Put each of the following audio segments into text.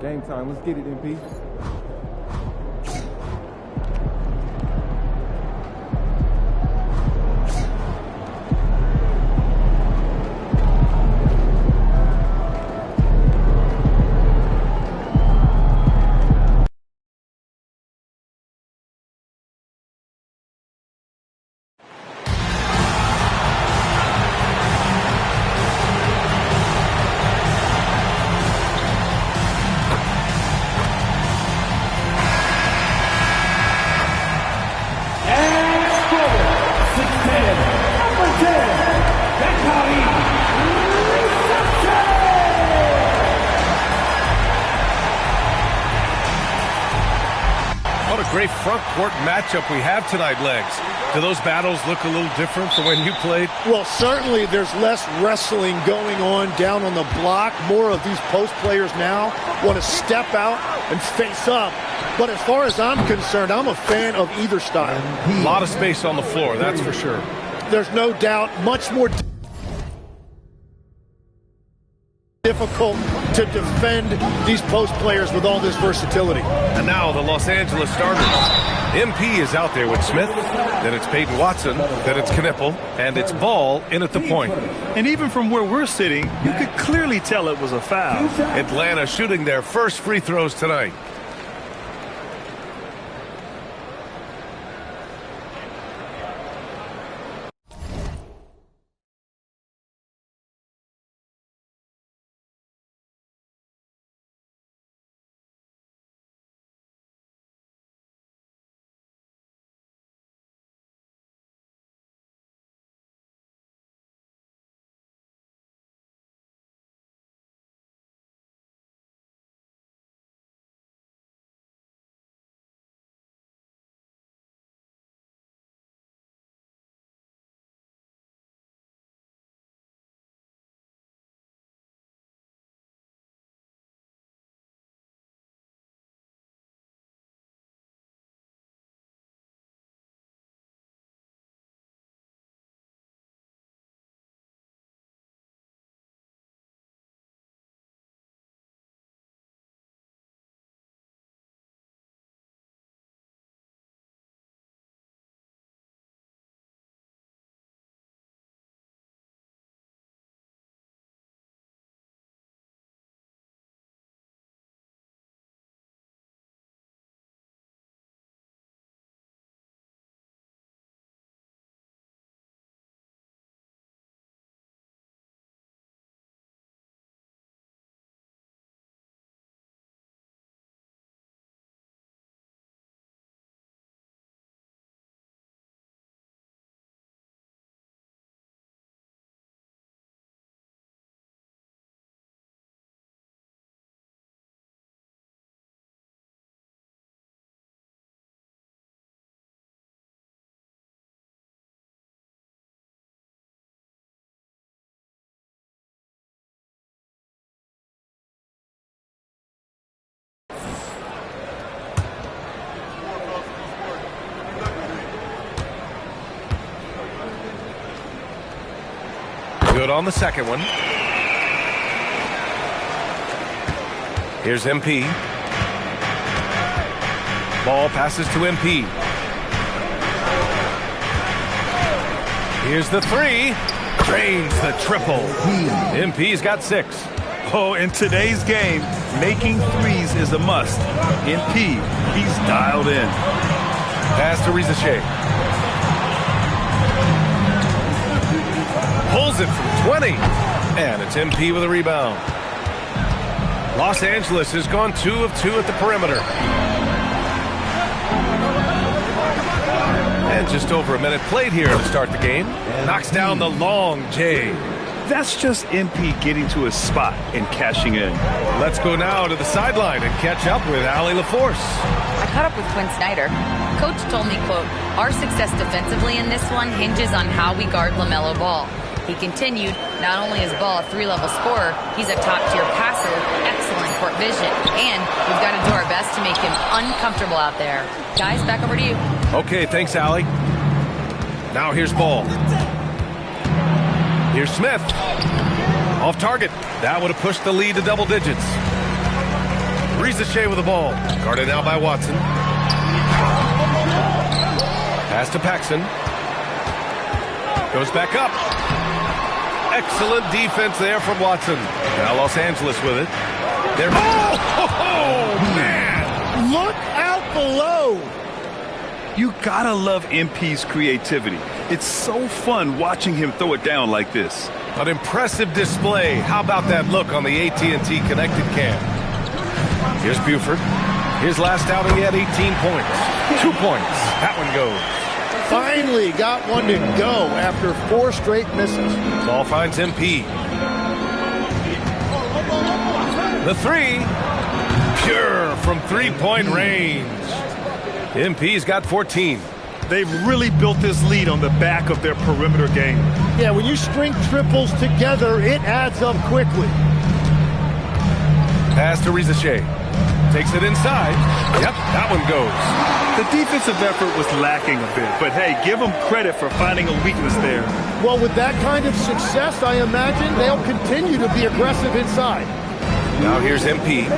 Game time. Let's get it, MP. Great front court matchup we have tonight, Legs. Do those battles look a little different from when you played? Well, certainly there's less wrestling going on down on the block. More of these post players now want to step out and face up. But as far as I'm concerned, I'm a fan of either style. A lot of space on the floor, that's for sure. There's no doubt much more difficult to defend these post players with all this versatility. And now the Los Angeles starters. MP is out there with Smith, then it's Peyton Watson, then it's Knipple, and it's Ball in at the point. And even from where we're sitting, you could clearly tell it was a foul. Atlanta shooting their first free throws tonight. Good on the second one. Here's MP. Ball passes to MP. Here's the three. Drains the triple. MP's got 6. Oh, in today's game, making threes is a must. MP, he's dialed in. Pass to Rizachet. Pulls it from 20. And it's MP with a rebound. Los Angeles has gone 2 of 2 at the perimeter. And just over a minute played here to start the game. Knocks down the long J. That's just MP getting to his spot and cashing in. Let's go now to the sideline and catch up with Allie LaForce. I caught up with Quinn Snyder. Coach told me, quote, "Our success defensively in this one hinges on how we guard LaMelo Ball." He continued, not only is Ball a 3-level scorer, he's a top-tier passer, excellent court vision, and we've got to do our best to make him uncomfortable out there. Guys, back over to you. Okay, thanks, Allie. Now here's Ball. Here's Smith. Off target. That would have pushed the lead to double digits. Rizachet with the ball. Guarded now by Watson. Pass to Paxson. Goes back up. Excellent defense there from Watson. Now Los Angeles with it. They're... Oh, man! Look out below. You gotta love MP's creativity. It's so fun watching him throw it down like this. An impressive display. How about that look on the AT&T connected cam? Here's Buford. His last outing, he had 18 points. 2 points. That one goes. Finally got one to go after 4 straight misses. Ball finds MP. The three. Pure from three-point range. MP's got 14. They've really built this lead on the back of their perimeter game. Yeah, when you string triples together, it adds up quickly. Pass to Rizachet. Takes it inside. Yep, that one goes. The defensive effort was lacking a bit, but hey, give them credit for finding a weakness there. Well, with that kind of success, I imagine they'll continue to be aggressive inside. Now here's MP.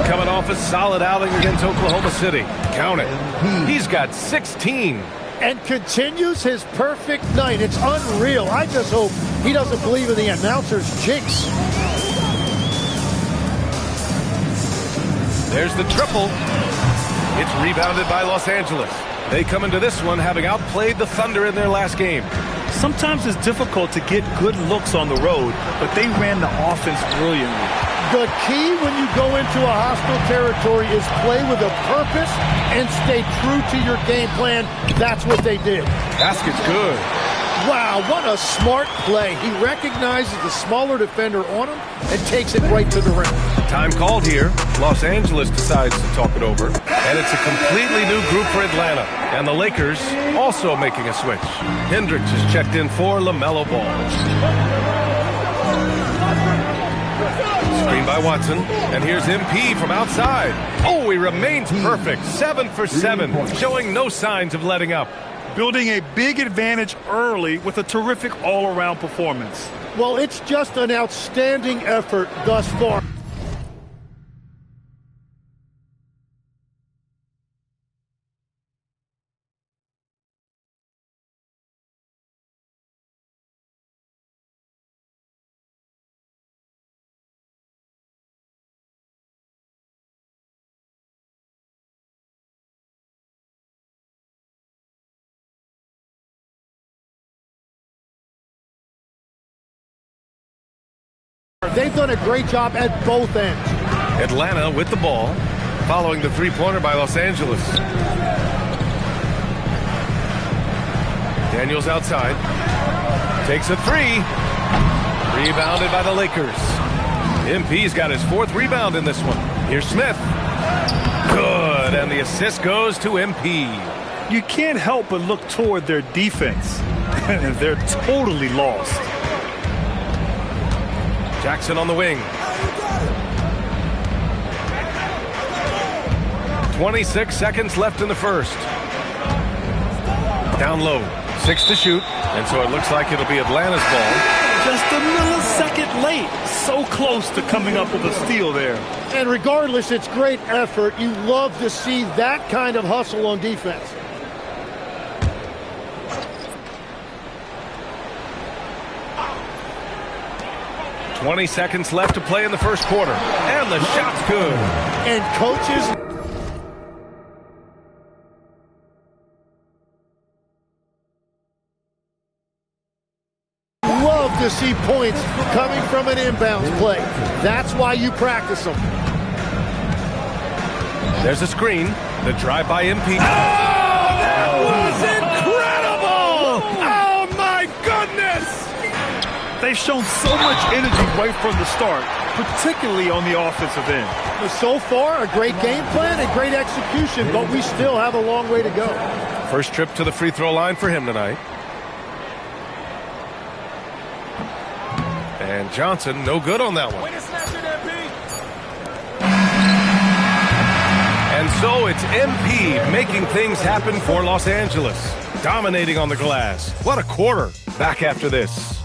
Coming off a solid outing against Oklahoma City. Count it. He's got 16. And continues his perfect night. It's unreal. I just hope he doesn't believe in the announcer's jinx. There's the triple. It's rebounded by Los Angeles. They come into this one having outplayed the Thunder in their last game. Sometimes it's difficult to get good looks on the road, but they ran the offense brilliantly. The key when you go into a hostile territory is play with a purpose and stay true to your game plan. That's what they did. Basket's good. Wow, what a smart play. He recognizes the smaller defender on him and takes it right to the rim. Time called here. Los Angeles decides to talk it over. And it's a completely new group for Atlanta. And the Lakers also making a switch. Hendricks is checked in for LaMelo Ball. Screen by Watson, and here's MP from outside. Oh, he remains perfect. 7 for 7, showing no signs of letting up. Building a big advantage early with a terrific all-around performance. Well, it's just an outstanding effort thus far. They've done a great job at both ends. Atlanta with the ball, following the three-pointer by Los Angeles. Daniels outside. Takes a three. Rebounded by the Lakers. MP's got his 4th rebound in this one. Here's Smith. Good, and the assist goes to MP. You can't help but look toward their defense. They're totally lost. Jackson on the wing. 26 seconds left in the first. Down low. 6 to shoot. And so it looks like it'll be Atlanta's ball. Just a millisecond late. So close to coming up with a steal there. And regardless, it's great effort. You love to see that kind of hustle on defense. $20 seconds left to play in the first quarter. And the shot's good. And coaches love to see points coming from an inbounds play. That's why you practice them. There's a screen. The drive by MP. Oh, that was incredible! Oh, my goodness! They've shown so much energy right from the start, particularly on the offensive end. So far, a great game plan and great execution, but we still have a long way to go. First trip to the free throw line for him tonight. And Johnson, no good on that one. And so it's MP making things happen for Los Angeles. Dominating on the glass. What a quarter. Back after this.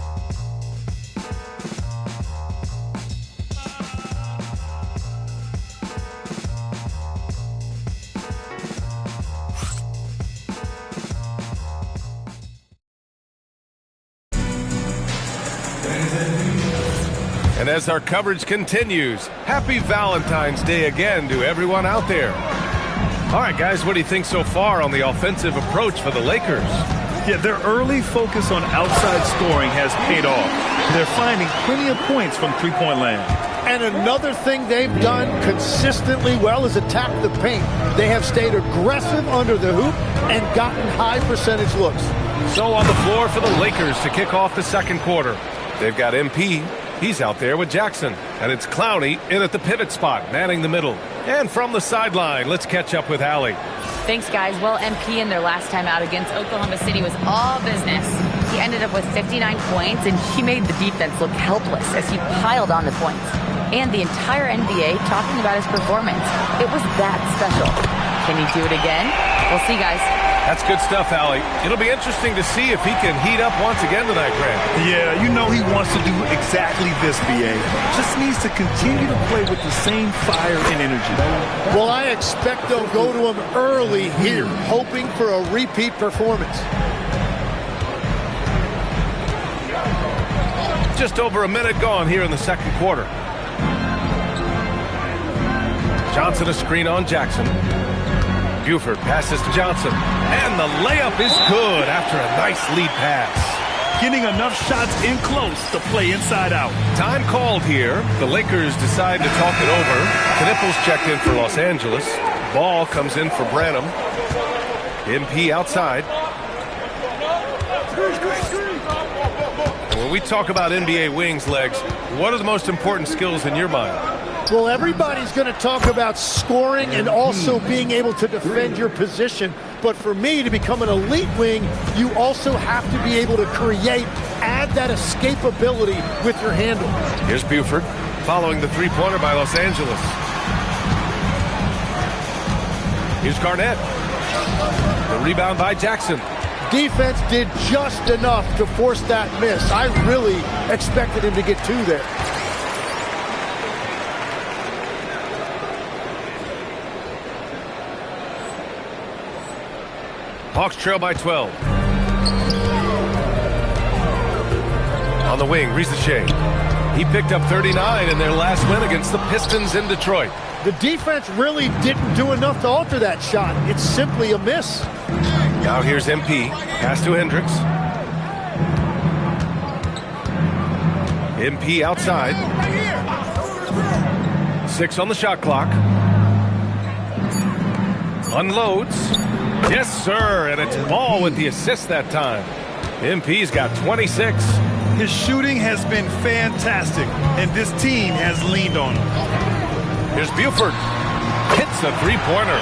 And as our coverage continues, happy Valentine's Day again to everyone out there. All right, guys, what do you think so far on the offensive approach for the Lakers? Yeah, their early focus on outside scoring has paid off. They're finding plenty of points from three-point land. And another thing they've done consistently well is attack the paint. They have stayed aggressive under the hoop and gotten high percentage looks. So on the floor for the Lakers to kick off the second quarter. They've got MP. He's out there with Jackson. And it's Clowney in at the pivot spot, manning the middle. And from the sideline, let's catch up with Allie. Thanks, guys. Well, MP in their last time out against Oklahoma City was all business. He ended up with 59 points, and he made the defense look helpless as he piled on the points. And the entire NBA talking about his performance. It was that special. Can he do it again? We'll see, guys. That's good stuff, Allie. It'll be interesting to see if he can heat up once again tonight, Grant. Yeah, you know he wants to do exactly this, BA. Just needs to continue to play with the same fire and energy. Well, I expect they'll go to him early here, hoping for a repeat performance. Just over a minute gone here in the second quarter. Johnson a screen on Jackson. Buford passes to Johnson. And the layup is good after a nice lead pass. Getting enough shots in close to play inside out. Time called here. The Lakers decide to talk it over. Knipples checked in for Los Angeles. Ball comes in for Branham. MP outside. And when we talk about NBA wings, Legs, what are the most important skills in your mind? Well, everybody's going to talk about scoring and also being able to defend your position. But for me, to become an elite wing, you also have to be able to create, add that escapability with your handle. Here's Buford following the three-pointer by Los Angeles. Here's Garnett. The rebound by Jackson. Defense did just enough to force that miss. I really expected him to get two there. Hawks trail by 12. On the wing, Rizachet. He picked up 39 in their last win against the Pistons in Detroit. The defense really didn't do enough to alter that shot. It's simply a miss. Now here's MP. Pass to Hendricks. MP outside. 6 on the shot clock. Unloads. Yes, sir, and it's Ball with the assist that time. MP's got 26. His shooting has been fantastic, and this team has leaned on him. Here's Buford. Hits a three-pointer.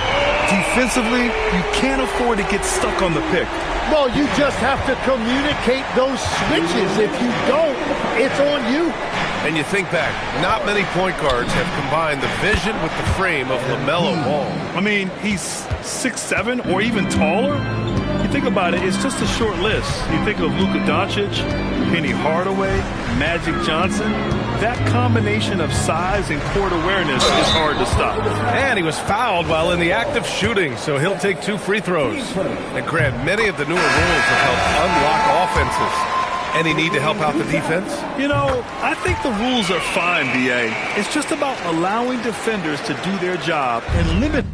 Defensively, you can't afford to get stuck on the pick. Well, you just have to communicate those switches. If you don't, it's on you. And you think back, not many point guards have combined the vision with the frame of LaMelo Ball. I mean, he's 6'7", or even taller. You think about it, it's just a short list. You think of Luka Doncic, Penny Hardaway, Magic Johnson. That combination of size and court awareness is hard to stop. And he was fouled while in the act of shooting, so he'll take 2 free throws. And Grant, many of the newer rules have helped unlock offenses. Any need to help out the defense? You know, I think the rules are fine, B.A. It's just about allowing defenders to do their job and limiting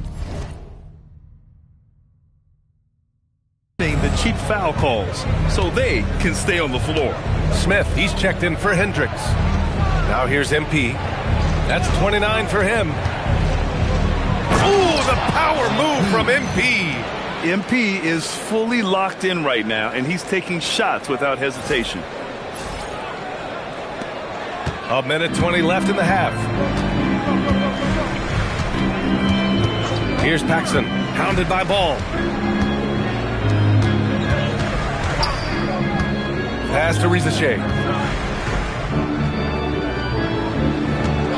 the cheap foul calls so they can stay on the floor. Smith, he's checked in for Hendricks. Now here's MP. That's 29 for him. Ooh, the power move from MP. MP is fully locked in right now, and he's taking shots without hesitation. A minute 20 left in the half. Here's Paxson, hounded by Ball. Pass to Rizachet.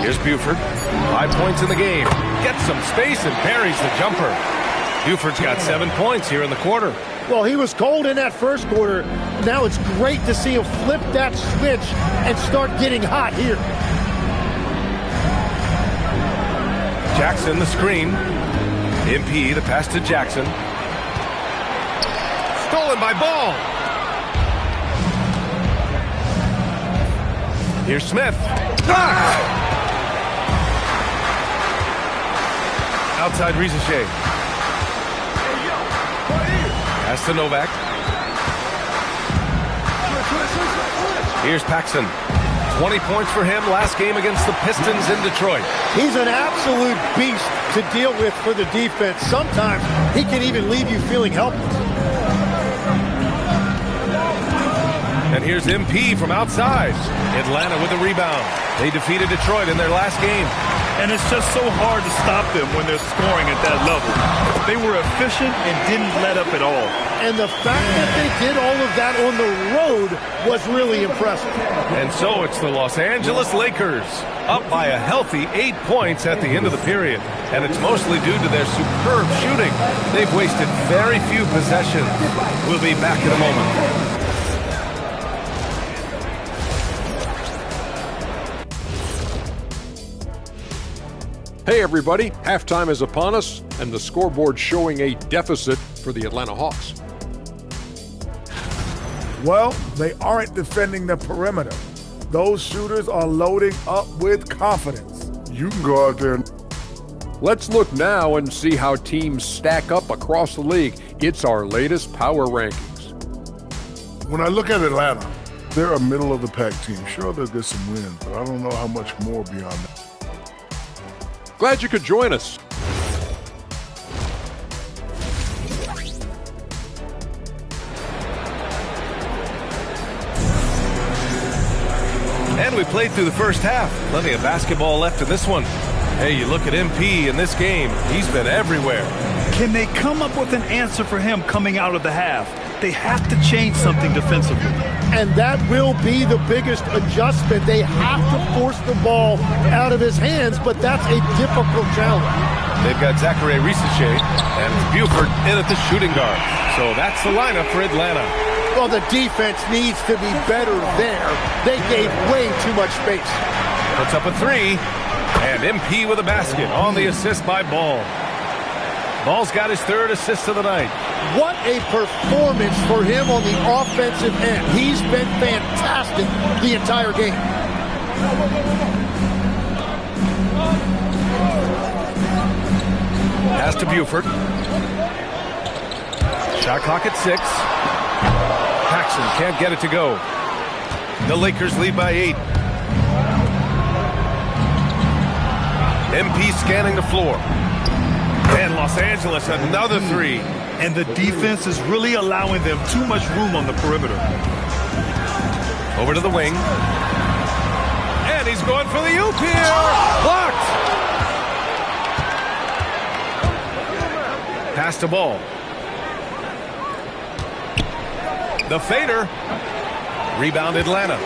Here's Buford. 5 points in the game. Gets some space and parries the jumper. Buford's got 7 points here in the quarter. Well, he was cold in that first quarter. Now it's great to see him flip that switch and start getting hot here. Jackson, the screen. MP, the pass to Jackson. Stolen by Ball. Here's Smith. Blocked! Outside Rizachet. Pass to Novak. Here's Paxson. 20 points for him last game against the Pistons in Detroit. He's an absolute beast to deal with for the defense. Sometimes he can even leave you feeling helpless. And here's MP from outside. Atlanta with a rebound. They defeated Detroit in their last game. And it's just so hard to stop them when they're scoring at that level. They were efficient and didn't let up at all. And the fact that they did all of that on the road was really impressive. And so it's the Los Angeles Lakers, up by a healthy 8 points at the end of the period. And it's mostly due to their superb shooting. They've wasted very few possessions. We'll be back in a moment. Hey everybody, halftime is upon us, and the scoreboard showing a deficit for the Atlanta Hawks. Well, they aren't defending the perimeter. Those shooters are loading up with confidence. You can go out there and... Let's look now and see how teams stack up across the league. It's our latest power rankings. When I look at Atlanta, they're a middle-of-the-pack team. Sure, they'll get some wins, but I don't know how much more beyond that. Glad you could join us. And we played through the first half. Plenty of basketball left in this one. Hey, you look at MP in this game. He's been everywhere. Can they come up with an answer for him coming out of the half? They have to change something defensively. And that will be the biggest adjustment. They have to force the ball out of his hands, but that's a difficult challenge. They've got Zachary Rizachet and Buford in at the shooting guard. So that's the lineup for Atlanta. Well, the defense needs to be better there. They gave way too much space. Puts up a three, and MP with a basket on the assist by Ball. Ball's got his third assist of the night. What a performance for him on the offensive end. He's been fantastic the entire game. Pass to Buford. Shot clock at 6. Paxson can't get it to go. The Lakers lead by 8. MP scanning the floor. And Los Angeles, another three. And the defense is really allowing them too much room on the perimeter. Over to the wing. And he's going for the oop here. Blocked. Pass to Ball. The fader. Rebound Atlanta.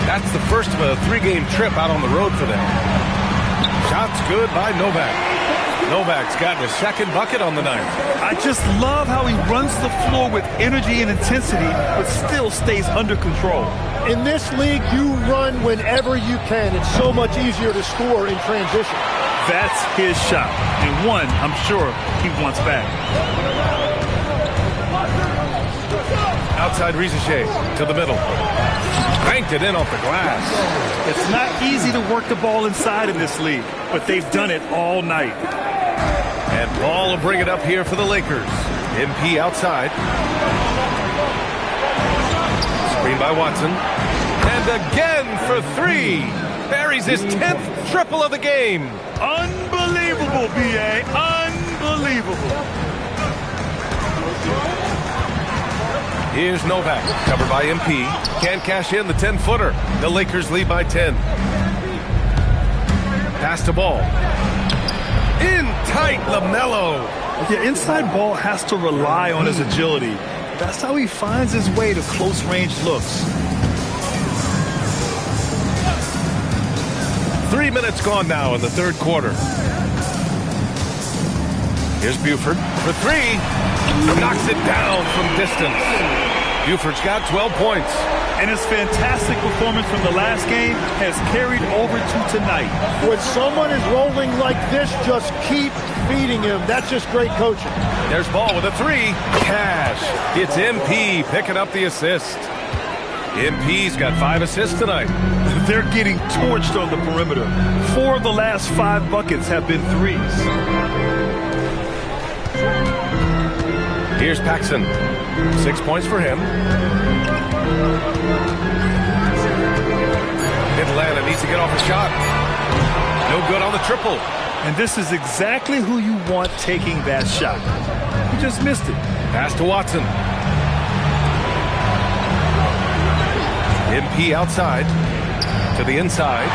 That's the first of a 3-game trip out on the road for them. Shot's good by Novak. Novak's gotten his second bucket on the night. I just love how he runs the floor with energy and intensity, but still stays under control. In this league, you run whenever you can. It's so much easier to score in transition. That's his shot, and one I'm sure he wants back. Outside Rizachet to the middle. Banked it in off the glass. It's not easy to work the ball inside in this league, but they've done it all night. And Ball will bring it up here for the Lakers. MP outside. Screen by Watson. And again for three. Buries his 10th triple of the game. Unbelievable, B.A. Unbelievable. Here's Novak, covered by MP. Can't cash in the 10-footer. The Lakers lead by 10. Pass to Ball. In tight, LaMelo. Yeah, inside Ball has to rely on his agility. That's how he finds his way to close-range looks. 3 minutes gone now in the third quarter. Here's Buford for three. Knocks it down from distance. Buford's got 12 points. And his fantastic performance from the last game has carried over to tonight. When someone is rolling like this, just keep feeding him. That's just great coaching. There's Ball with a three. Cash. It's MP picking up the assist. MP's got 5 assists tonight. They're getting torched on the perimeter. 4 of the last 5 buckets have been threes. Here's Paxson. 6 points for him. Atlanta needs to get off a shot. No good on the triple. And this is exactly who you want taking that shot. He just missed it. Pass to Watson. MP outside to the inside.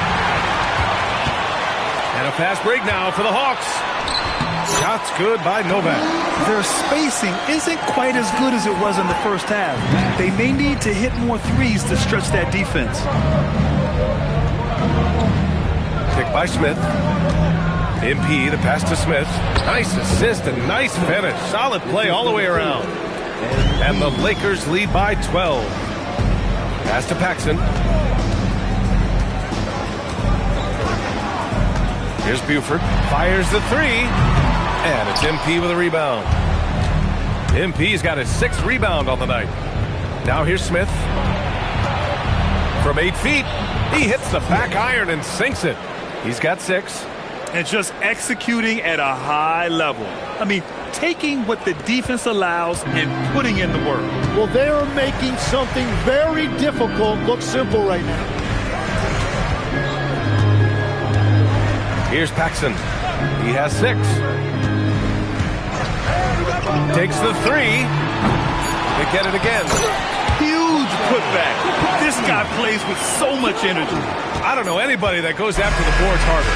And a fast break now for the Hawks. Shots good by Novak. Their spacing isn't quite as good as it was in the first half. They may need to hit more threes to stretch that defense. Pick by Smith. MP, the pass to Smith. Nice assist and nice finish. Solid play all the way around. And the Lakers lead by 12. Pass to Paxson. Here's Buford. Fires the 3. And it's MP with a rebound. MP's got his 6th rebound on the night. Now here's Smith. From 8 feet. He hits the back iron and sinks it. He's got 6. And just executing at a high level. I mean, taking what the defense allows and putting in the work. Well, they're making something very difficult look simple right now. Here's Paxson. He has 6. Takes the 3. They get it again. Huge putback. This guy plays with so much energy. I don't know anybody that goes after the boards harder.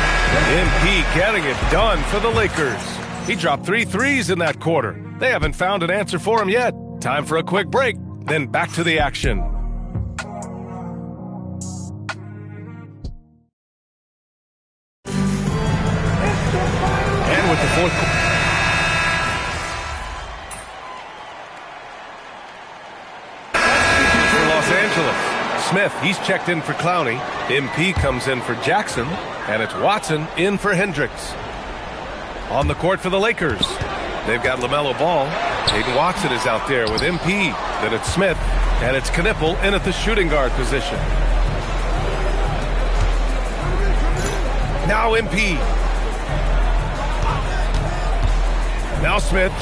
MP getting it done for the Lakers. He dropped 3 threes in that quarter. They haven't found an answer for him yet. Time for a quick break, then back to the action. And with the fourth quarter. Smith, he's checked in for Clowney. MP comes in for Jackson. And it's Watson in for Hendricks. On the court for the Lakers, they've got LaMelo Ball. Hayden Watson is out there with MP. Then it's Smith. And it's Knipple in at the shooting guard position. Now MP. Now Smith.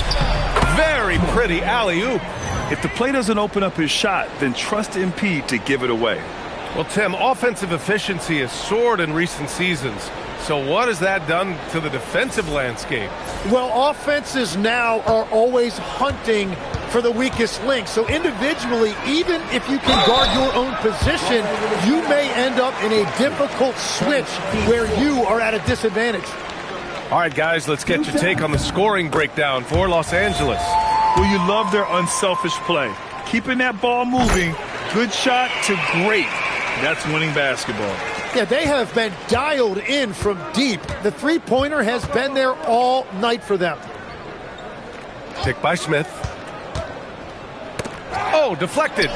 Very pretty alley-oop. If the play doesn't open up his shot, then trust MP to give it away. Well, Tim, offensive efficiency has soared in recent seasons. So what has that done to the defensive landscape? Well, offenses now are always hunting for the weakest link. So individually, even if you can guard your own position, you may end up in a difficult switch where you are at a disadvantage. All right, guys, let's get your take on the scoring breakdown for Los Angeles. Well, you love their unselfish play. Keeping that ball moving, good shot to great. That's winning basketball. Yeah, they have been dialed in from deep. The three-pointer has been there all night for them. Pick by Smith. Oh, deflected.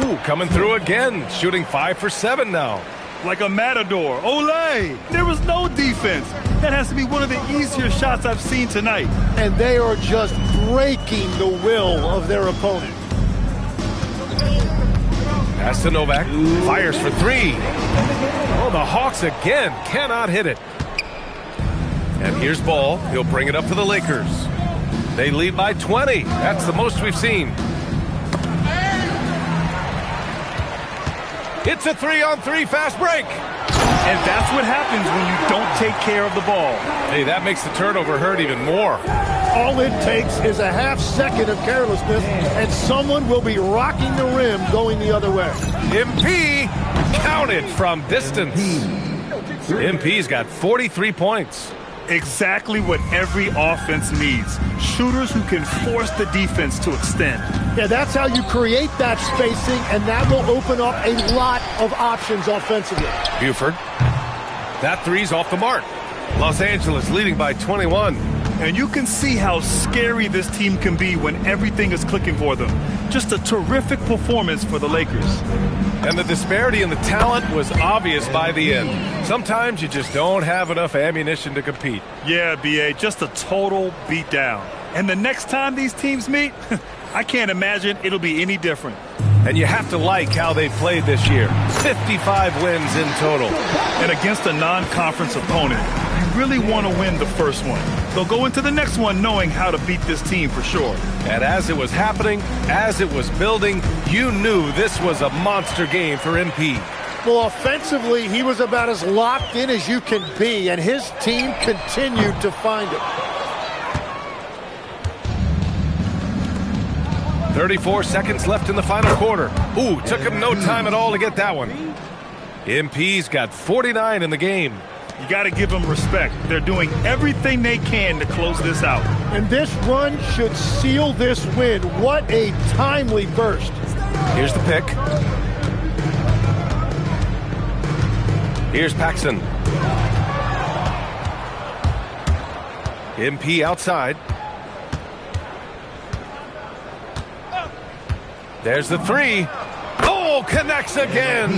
Ooh, coming through again. Shooting 5 for 7 now. Like a matador. Olay! There was no defense. That has to be one of the easier shots I've seen tonight. And they are just breaking the will of their opponent. Pass to Novak. Fires for 3. Oh, the Hawks again cannot hit it. And here's Ball. He'll bring it up for the Lakers. They lead by 20. That's the most we've seen. It's a 3-on-3 fast break. And that's what happens when you don't take care of the ball. Hey, that makes the turnover hurt even more. All it takes is a half second of carelessness, and someone will be rocking the rim going the other way. MP counted from distance. MP's got 43 points. Exactly what every offense needs. Shooters who can force the defense to extend. Yeah, that's how you create that spacing, and that will open up a lot of options offensively. Buford. That 3's off the mark. Los Angeles leading by 21. And you can see how scary this team can be when everything is clicking for them. Just a terrific performance for the Lakers. And the disparity in the talent was obvious by the end. Sometimes you just don't have enough ammunition to compete. Yeah, B.A., just a total beatdown. And the next time these teams meet, I can't imagine it'll be any different. And you have to like how they played this year. 55 wins in total. And against a non-conference opponent, you really want to win the first one. They'll go into the next one knowing how to beat this team for sure. And as it was happening, as it was building, you knew this was a monster game for MP. Well, offensively, he was about as locked in as you can be, and his team continued to find it. 34 seconds left in the final quarter. Ooh, took him no time at all to get that one. MP's got 49 in the game. You got to give them respect. They're doing everything they can to close this out. And this run should seal this win. What a timely burst. Here's the pick. Here's Paxson. MP outside. There's the three. Oh, connects again.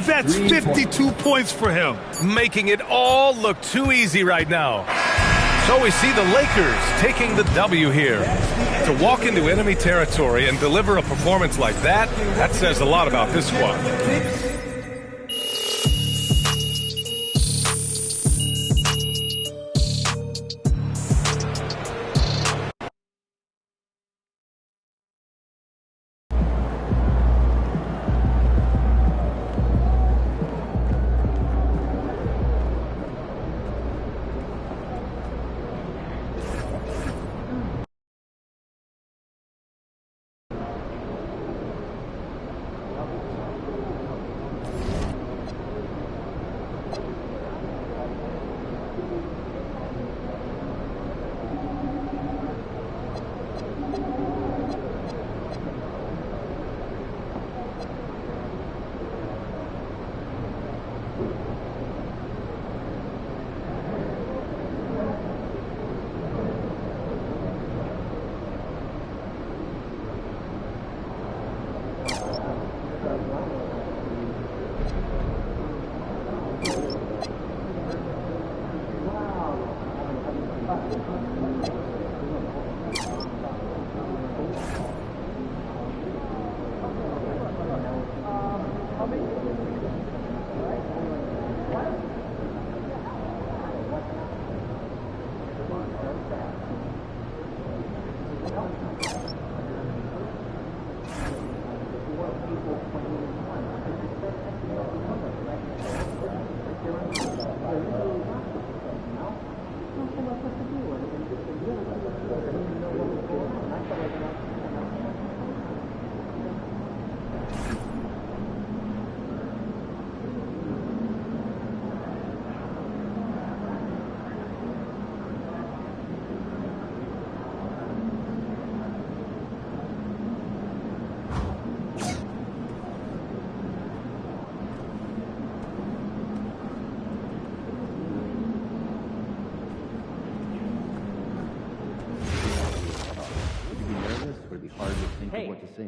That's 52 points for him. Making it all look too easy right now. So we see the Lakers taking the W here. To walk into enemy territory and deliver a performance like that says a lot about this squad.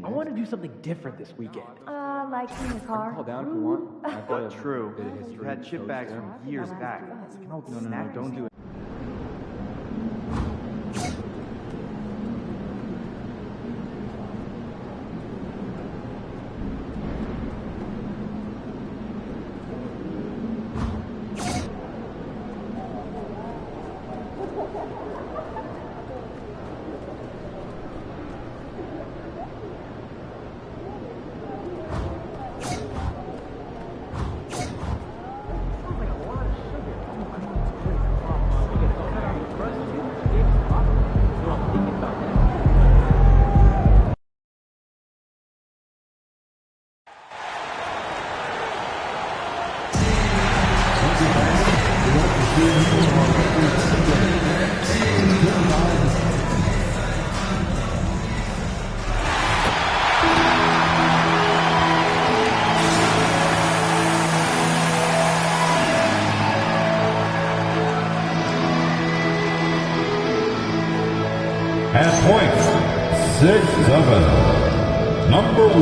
I want to do something different this weekend. Like in your car? Call down if you want. I've got true. You've had chip bags from years back. No, don't do it. At points, 6-7. Number 1,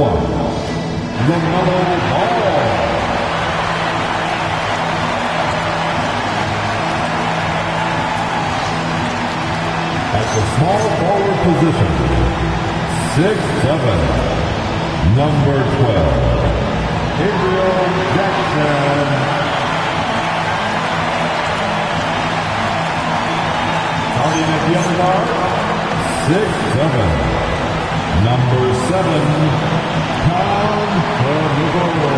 LaMelo Ball. At the small forward position, 6'7", Number 12, Gabriel Jackson. Starting at the other guard, 6'7", number 7, Tom Cordero.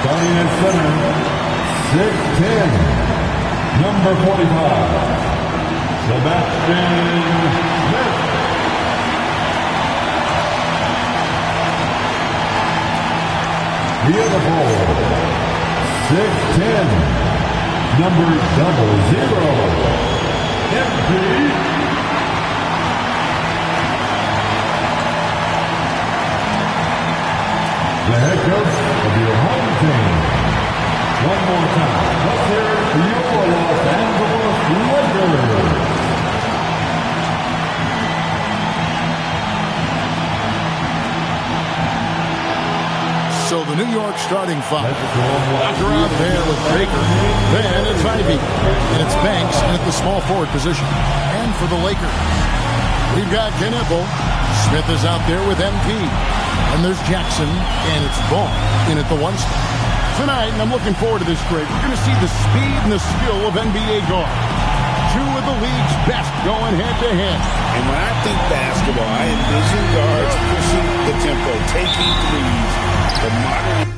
Starting at center, 6'10", number 45, Sebastian Smith. The other ball, 6'10", number 00, MP. The head coach of your home team. One more time. Let's hear it for your Los Angeles Lakers. So the New York starting five. Locker out there with Baker. Then it's Ivy. And it's Banks in at the small forward position. And for the Lakers, we've got Knipple. Smith is out there with MP. And there's Jackson, and it's Ball in at the 1 spot. Tonight, and I'm looking forward to this break, we're going to see the speed and the skill of NBA guards. Two of the league's best going head-to-head. And when I think basketball, I envision guards pushing the tempo, taking threes, the modern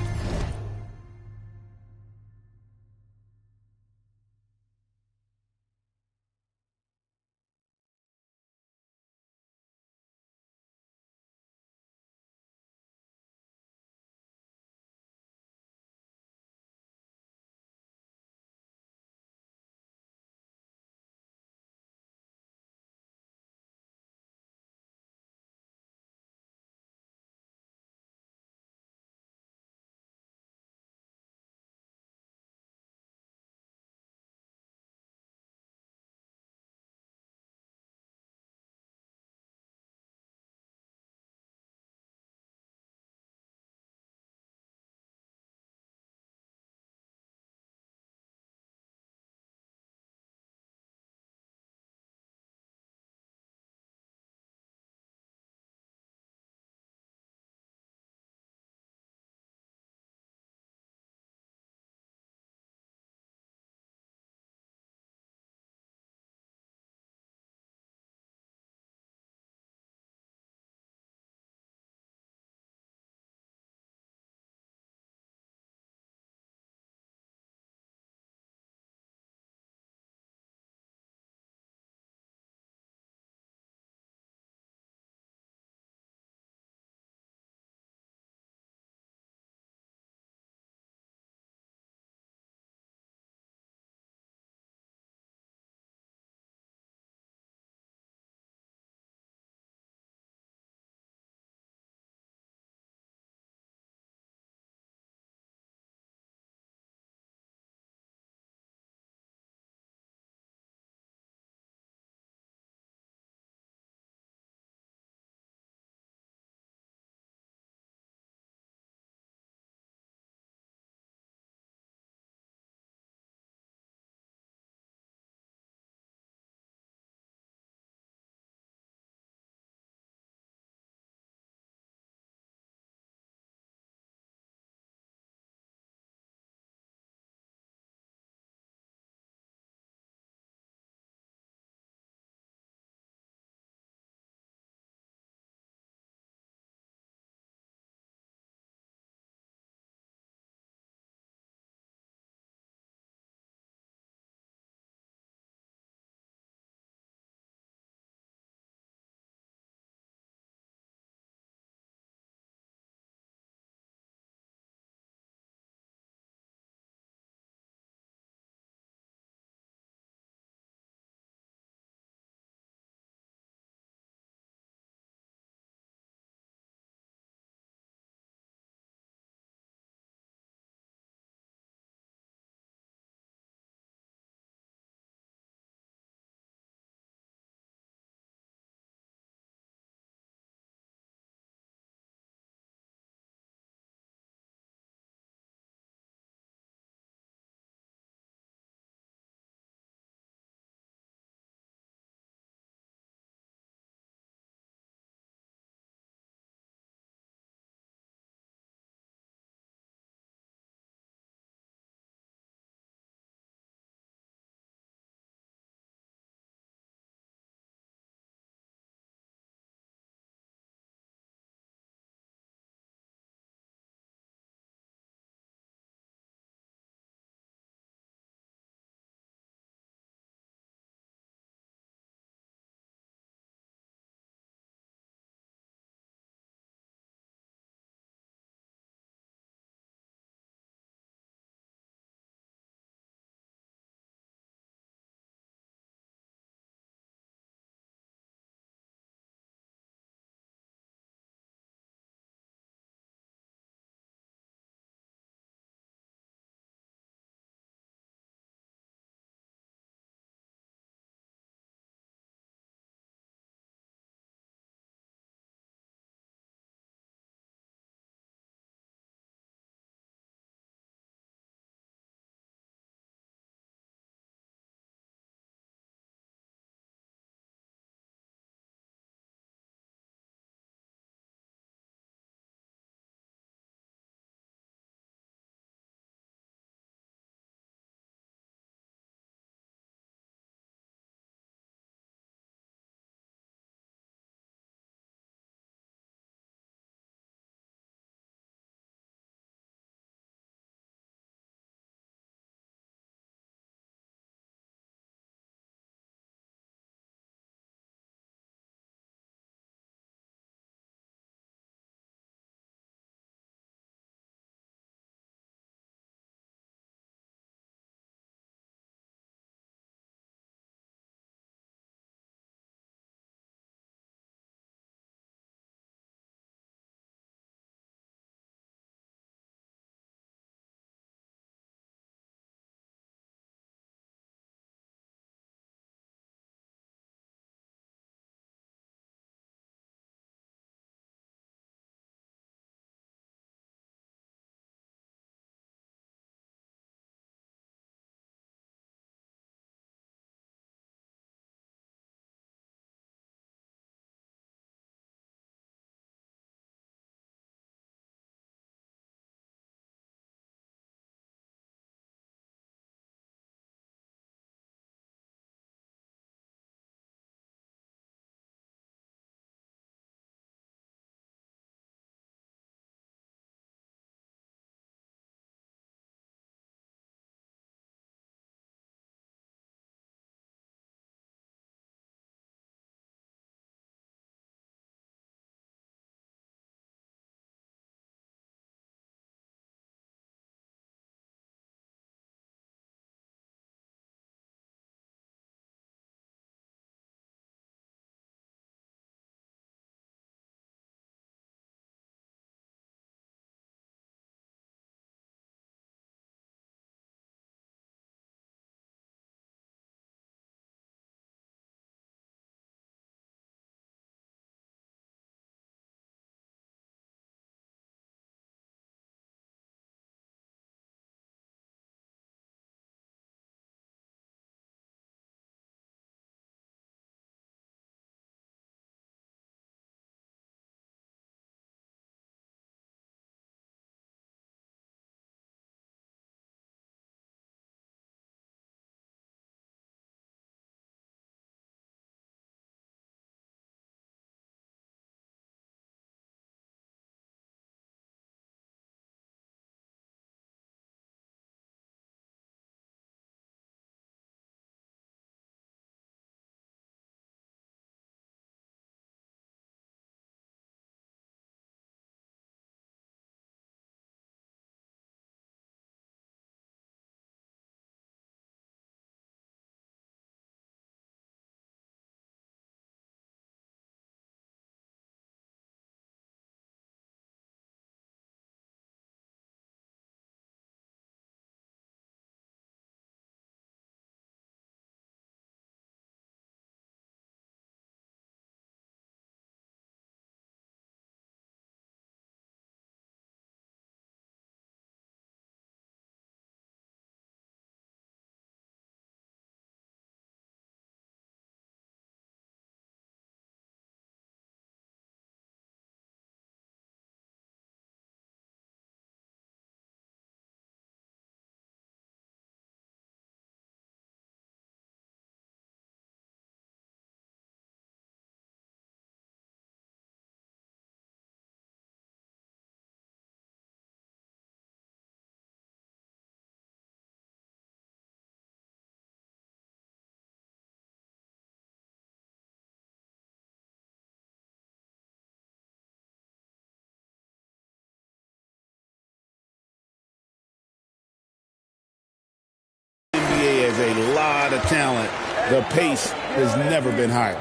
talent, the pace has never been higher.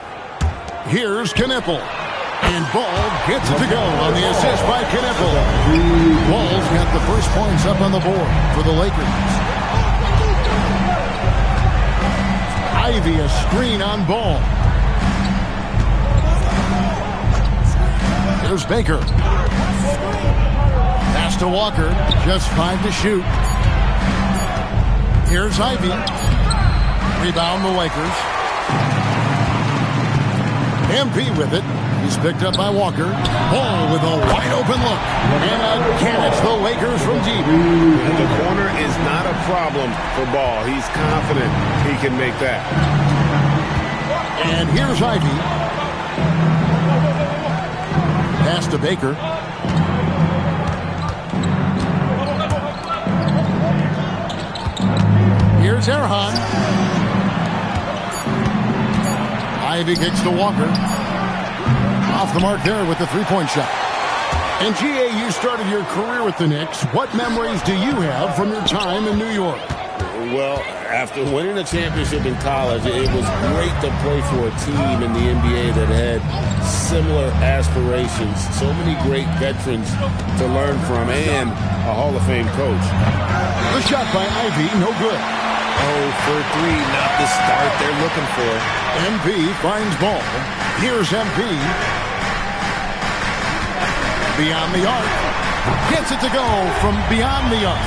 Here's Kniffel. And Ball gets it to go on the assist by Kniffel. Ball's got the first points up on the board for the Lakers. Ivy a screen on Ball. Here's Baker. Pass to Walker. Just 5 to shoot. Here's Ivy. Rebound the Lakers. MP with it. He's picked up by Walker. Ball with a wide open look. And again, it's the Lakers from deep. And the corner is not a problem for Ball. He's confident he can make that. And here's Ivy. Pass to Baker. Here's Erhan. Ivy kicks to Walker. Off the mark there with the three-point shot. And G.A., you started your career with the Knicks. What memories do you have from your time in New York? Well, after winning a championship in college, it was great to play for a team in the NBA that had similar aspirations. So many great veterans to learn from and a Hall of Fame coach. The shot by Ivy, no good. Oh, for 3, not the start they're looking for. MP finds Ball. Here's MP. Beyond the arc. Gets it to go from beyond the arc.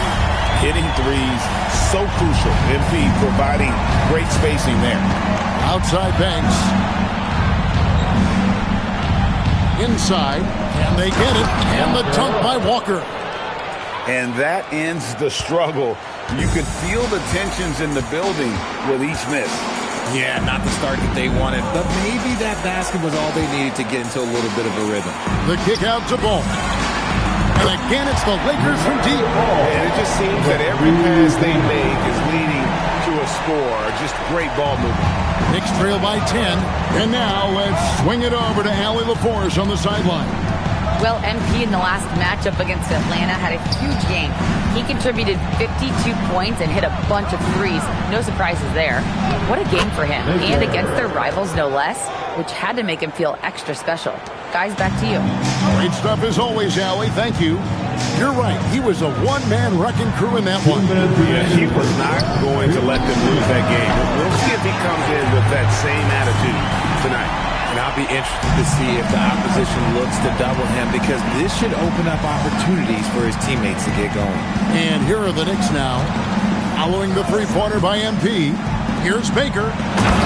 Hitting threes, so crucial. MP providing great spacing there. Outside Banks. Inside. And they get it. And the dunk by Walker. And that ends the struggle. You could feel the tensions in the building with each miss. Yeah, not the start that they wanted, but maybe that basket was all they needed to get into a little bit of a rhythm. The kick out to Ball. And again, it's the Lakers from deep. And it just seems that every pass they make is leading to a score. Just great ball movement. Knicks trail by 10. And now let's swing it over to Allie LaForce on the sideline. Well, MP in the last matchup against Atlanta had a huge game. He contributed 52 points and hit a bunch of threes. No surprises there. What a game for him. And against their rivals, no less, which had to make him feel extra special. Guys, back to you. Great stuff as always, Allie. Thank you. You're right. He was a one-man wrecking crew in that one. Yeah, he was not going to let them lose that game. We'll see if he comes in with that same attitude tonight. And I'll be interested to see if the opposition looks to double him, because this should open up opportunities for his teammates to get going. And here are the Knicks now. Following the three-pointer by MP. Here's Baker.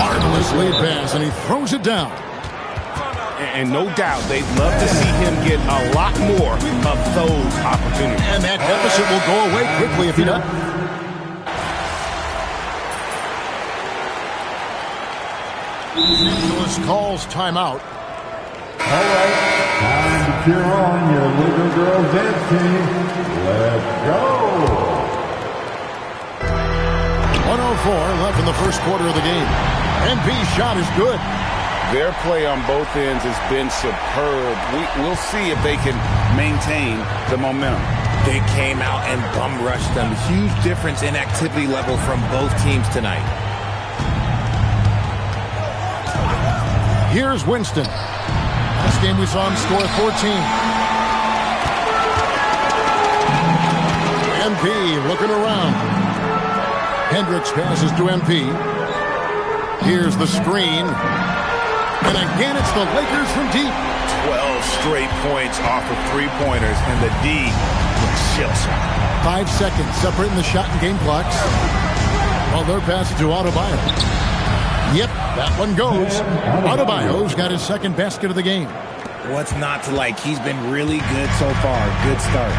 Marvelous lead pass, and he throws it down. And no doubt they'd love to see him get a lot more of those opportunities. And that deficit will go away quickly if he does. Angeles calls timeout. All right, time to cheer on your little girls dance team. Let's go. 1:04 left in the first quarter of the game. MP's shot is good. Their play on both ends has been superb. We'll see if they can maintain the momentum. They came out and bum rushed them. Huge difference in activity level from both teams tonight. Here's Winston. Last game we saw him score 14. MP looking around. Hendricks passes to MP. Here's the screen. And again, it's the Lakers from deep. 12 straight points off of three-pointers, and the D looks chill. 5 seconds separating the shot and game clocks. Well, they're passing to Adebayo. Yep, that one goes. Adebayo's got his second basket of the game. What's not to like? He's been really good so far. Good start.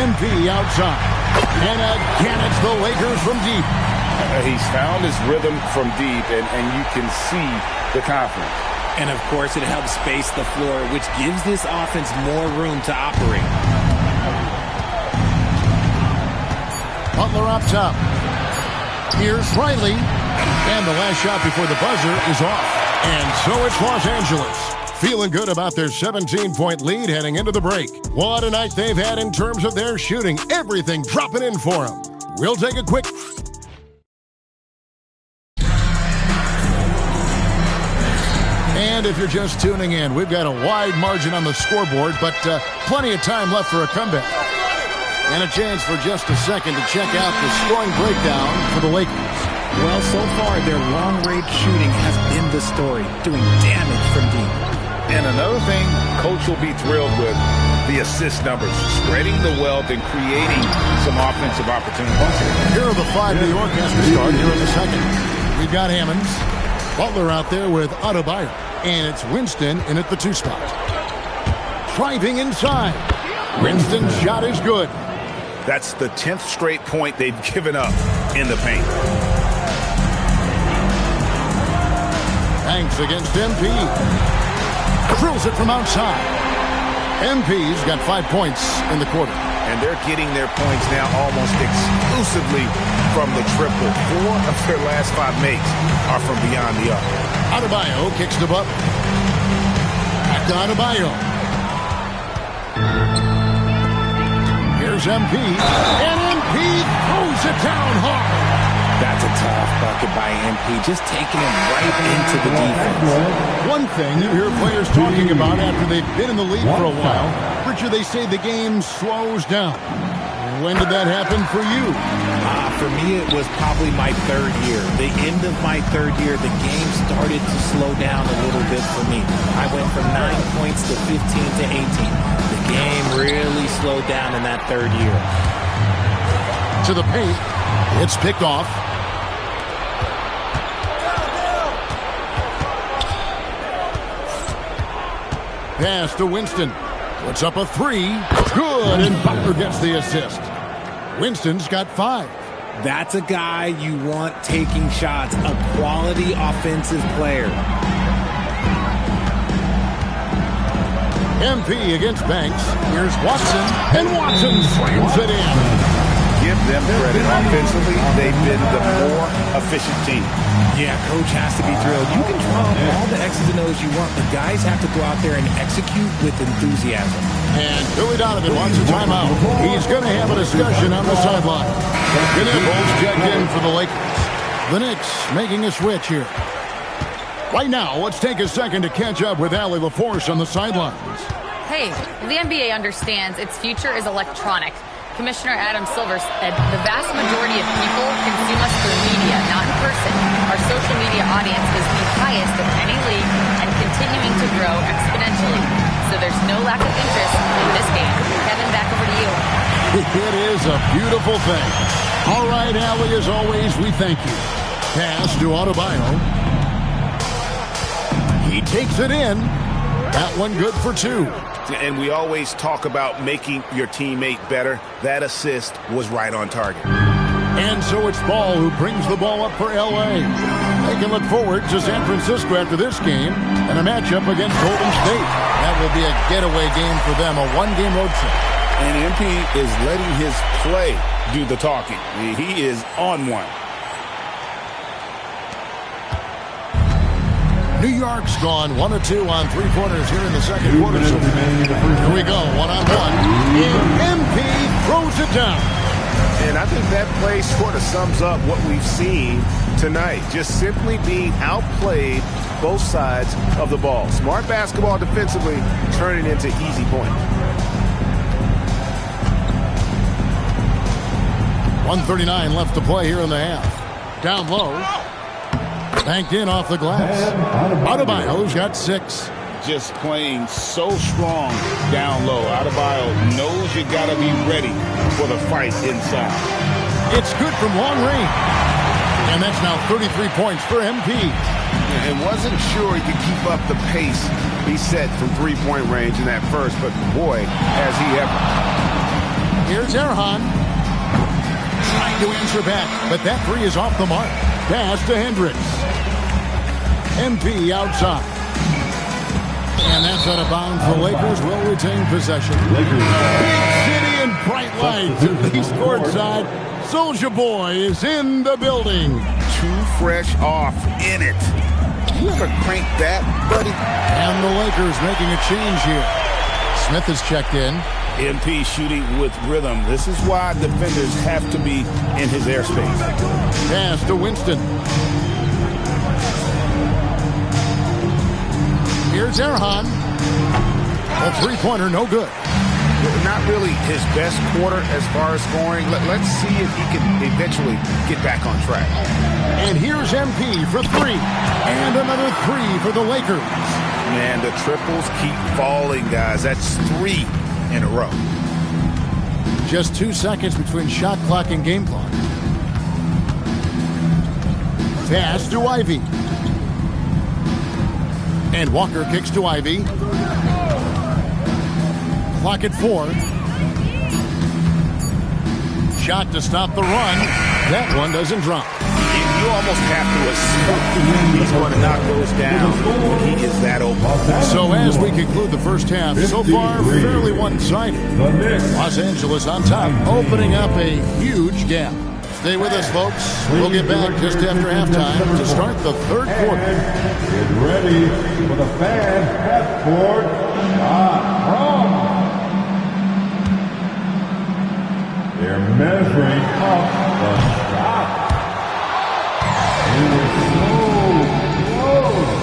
MP outside. And again, it's the Lakers from deep. He's found his rhythm from deep, and you can see the confidence. And, of course, it helps space the floor, which gives this offense more room to operate. Butler up top. Here's Riley. And the last shot before the buzzer is off. And so it's Los Angeles. Feeling good about their 17-point lead heading into the break. What a night they've had in terms of their shooting. Everything dropping in for them. We'll take a quick... And if you're just tuning in, we've got a wide margin on the scoreboard, but plenty of time left for a comeback. And a chance for just a second to check out the scoring breakdown for the Lakers. Well, so far, their long-range shooting has been the story, doing damage from deep. And another thing Coach will be thrilled with, the assist numbers, spreading the wealth and creating some offensive opportunities. Here are the 5 New York as we start here in the second. We've got Hammonds, Butler out there with Adebayo, and it's Winston in at the 2 spot. Driving inside. Winston's shot is good. That's the 10th straight point they've given up in the paint. Banks against MP. Drills it from outside. MP's got 5 points in the quarter. And they're getting their points now almost exclusively from the triple. 4 of their last 5 makes are from beyond the arc. Adebayo kicks the butt. Back to Adebayo. Here's MP. And MP throws it down hard. That's a tough bucket by MP, just taking him right into the defense. One thing you hear players talking about after they've been in the league for a while, Richard, they say the game slows down. When did that happen for you? For me, it was probably my 3rd year. The end of my 3rd year, the game started to slow down a little bit for me. I went from 9 points to 15 to 18. The game really slowed down in that 3rd year. To the paint. It's picked off. Pass to Winston. Puts up a 3. Good, and Butler gets the assist. Winston's got 5. That's a guy you want taking shots, a quality offensive player. MP against Banks. Here's Watson, and Watson slams it in. Give them credit. Offensively, they've been the more efficient team. Yeah, coach has to be thrilled. You can draw up all the X's and O's you want, but guys have to go out there and execute with enthusiasm. And Billy Donovan wants a timeout. He's going to have a discussion on the sideline. Bulls check in for the Lakers. The Knicks making a switch here. Right now, let's take a second to catch up with Allie LaForce on the sidelines. Hey, the NBA understands its future is electronic. Commissioner Adam Silver said the vast majority of people consume us through media, not in person. Our social media audience is the highest of any league and continuing to grow exponentially. So there's no lack of interest in this game. Kevin, back over to you. It is a beautiful thing. All right, Allie, as always, we thank you. Pass to Adebayo. He takes it in. That one good for 2. And we always talk about making your teammate better. That assist was right on target. And so it's Ball who brings the ball up for L.A. They can look forward to San Francisco after this game and a matchup against Golden State. That will be a getaway game for them, a 1-game road trip. And MP is letting his play do the talking. He is on one. New York's gone 1 of 2 on 3 quarters here in the second quarter. So here we go, 1-on-1. And MP throws it down. And I think that play sort of sums up what we've seen tonight. Just simply being outplayed both sides of the ball. Smart basketball defensively, turning into easy points. 1:39 left to play here in the half. Down low. Banked in off the glass. Adebayo's got 6. Just playing so strong down low. Adebayo knows you got to be ready for the fight inside. It's good from long range. And that's now 33 points for MP. And wasn't sure he could keep up the pace he set from 3-point range in that first, but boy, has he ever. Here's Erhan. Trying to answer back, but that 3 is off the mark. Pass to Hendricks. MP outside. And that's out of bounds. The Lakers will retain possession. Big city and bright lights at the east court side. Soulja Boy is in the building. Too fresh off in it. You ever crank that, buddy? And the Lakers making a change here. Smith is checked in. MP shooting with rhythm. This is why defenders have to be in his airspace. Pass to Winston. Here's Erhan. A three-pointer, no good. Not really his best quarter as far as scoring. Let's see if he can eventually get back on track. And here's MP for three. And another three for the Lakers. Man, the triples keep falling, guys. That's 3 in a row. Just 2 seconds between shot clock and game clock. Pass to Ivy. And Walker kicks to Ivy. Clock at 4. Shot to stop the run. That one doesn't drop. You almost have to assume he's going to knock those down when he is that open. So as we conclude the first half, so far fairly one-sided. Los Angeles on top, opening up a huge gap. Stay with us, folks. We'll get back just after halftime to start the third quarter. Get ready for the fans half-court. They're measuring up the shot. It was so close.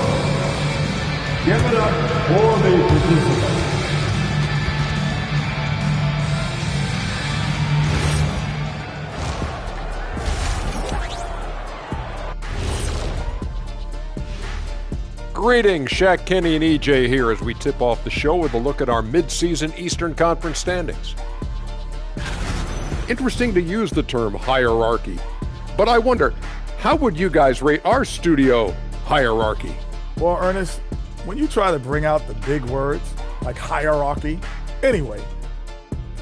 Give it up for the participants. Greetings, Shaq, Kenny, and EJ here as we tip off the show with a look at our mid-season Eastern Conference standings. Interesting to use the term hierarchy, but I wonder, how would you guys rate our studio hierarchy? Well, Ernest, when you try to bring out the big words like hierarchy, anyway,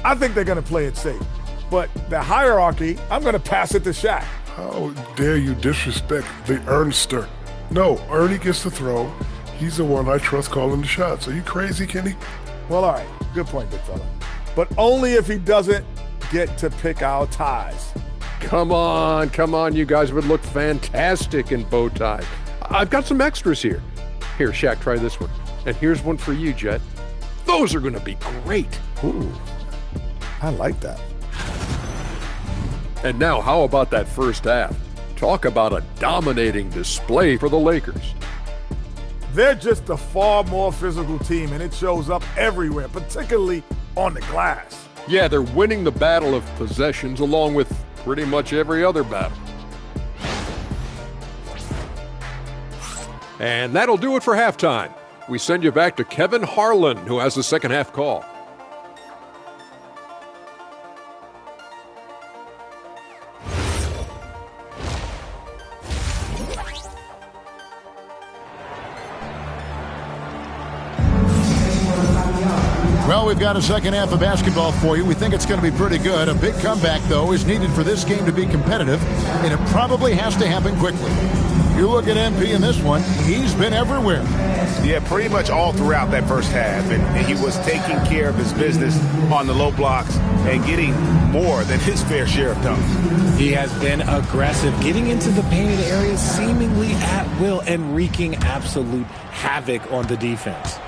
I think they're going to play it safe. But the hierarchy, I'm going to pass it to Shaq. How dare you disrespect the Ernster? No, Ernie gets the throw. He's the one I trust calling the shots. Are you crazy, Kenny? Well, all right. Good point, big fella. But only if he doesn't get to pick our ties. Come on, you guys would look fantastic in bow ties. I've got some extras here. Here, Shaq, try this one. And here's one for you, Jet. Those are going to be great. Ooh, I like that. And now, how about that first half? Talk about a dominating display for the Lakers. They're just a far more physical team, and it shows up everywhere, particularly on the glass. Yeah, they're winning the battle of possessions along with pretty much every other battle. And that'll do it for halftime. We send you back to Kevin Harlan, who has the second half call. Well, we've got a second half of basketball for you. We think it's going to be pretty good. A big comeback, though, is needed for this game to be competitive, and it probably has to happen quickly. You look at MP in this one, he's been everywhere. Yeah, pretty much all throughout that first half, and he was taking care of his business on the low blocks and getting more than his fair share of dunks. He has been aggressive, getting into the painted areas seemingly at will and wreaking absolute havoc on the defense.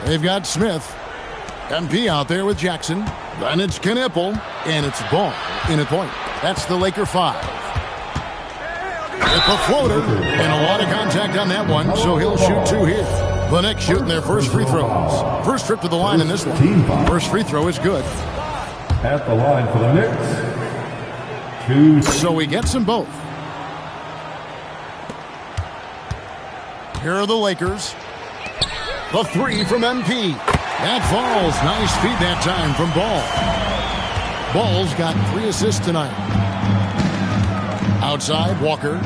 They've got Smith. MP out there with Jackson. Then it's Knipple, and it's Ball in at point. That's the Laker 5. It's a floater, and a lot of contact on that one, so he'll shoot 2 here. The Knicks shooting their first free throws. First trip to the line in this one. First free throw is good. At the line for the Knicks. 2. So he gets them both. Here are the Lakers. The 3 from MP. That falls. Nice feed that time from Ball. Ball's got 3 assists tonight. Outside, Walker.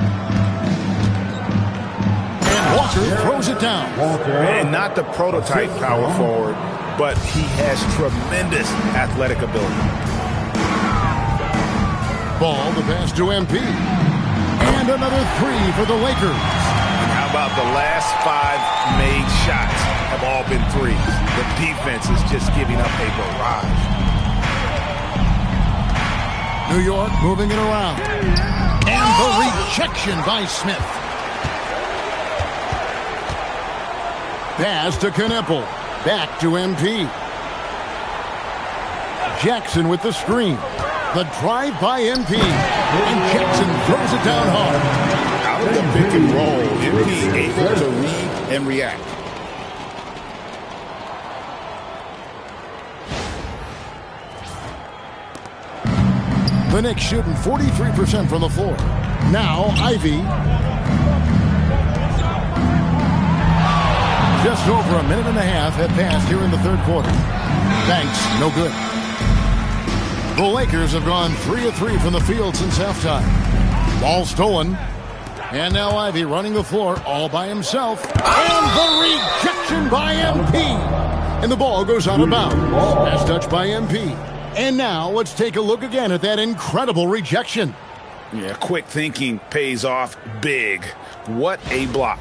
And Walker throws it down. And not the prototype power forward, but he has tremendous athletic ability. Ball, the pass to MP. And another 3 for the Lakers. And how about the last 5 made shots have all been threes? The defense is just giving up a barrage. New York moving it around. And the rejection by Smith. Pass to Knipple. Back to MP. Jackson with the screen. The drive by MP. And Jackson throws it down hard. Out of the pick and roll, MP able to read and react. The Knicks shooting 43% from the floor. Now, Ivy. Just over a minute and a half have passed here in the third quarter. Banks, no good. The Lakers have gone 3 of 3 from the field since halftime. Ball stolen. And now Ivy running the floor all by himself. And the rejection by MP. And the ball goes out of bounds. Pass touch by MP. And now let's take a look again at that incredible rejection. Yeah, quick thinking pays off big. What a block.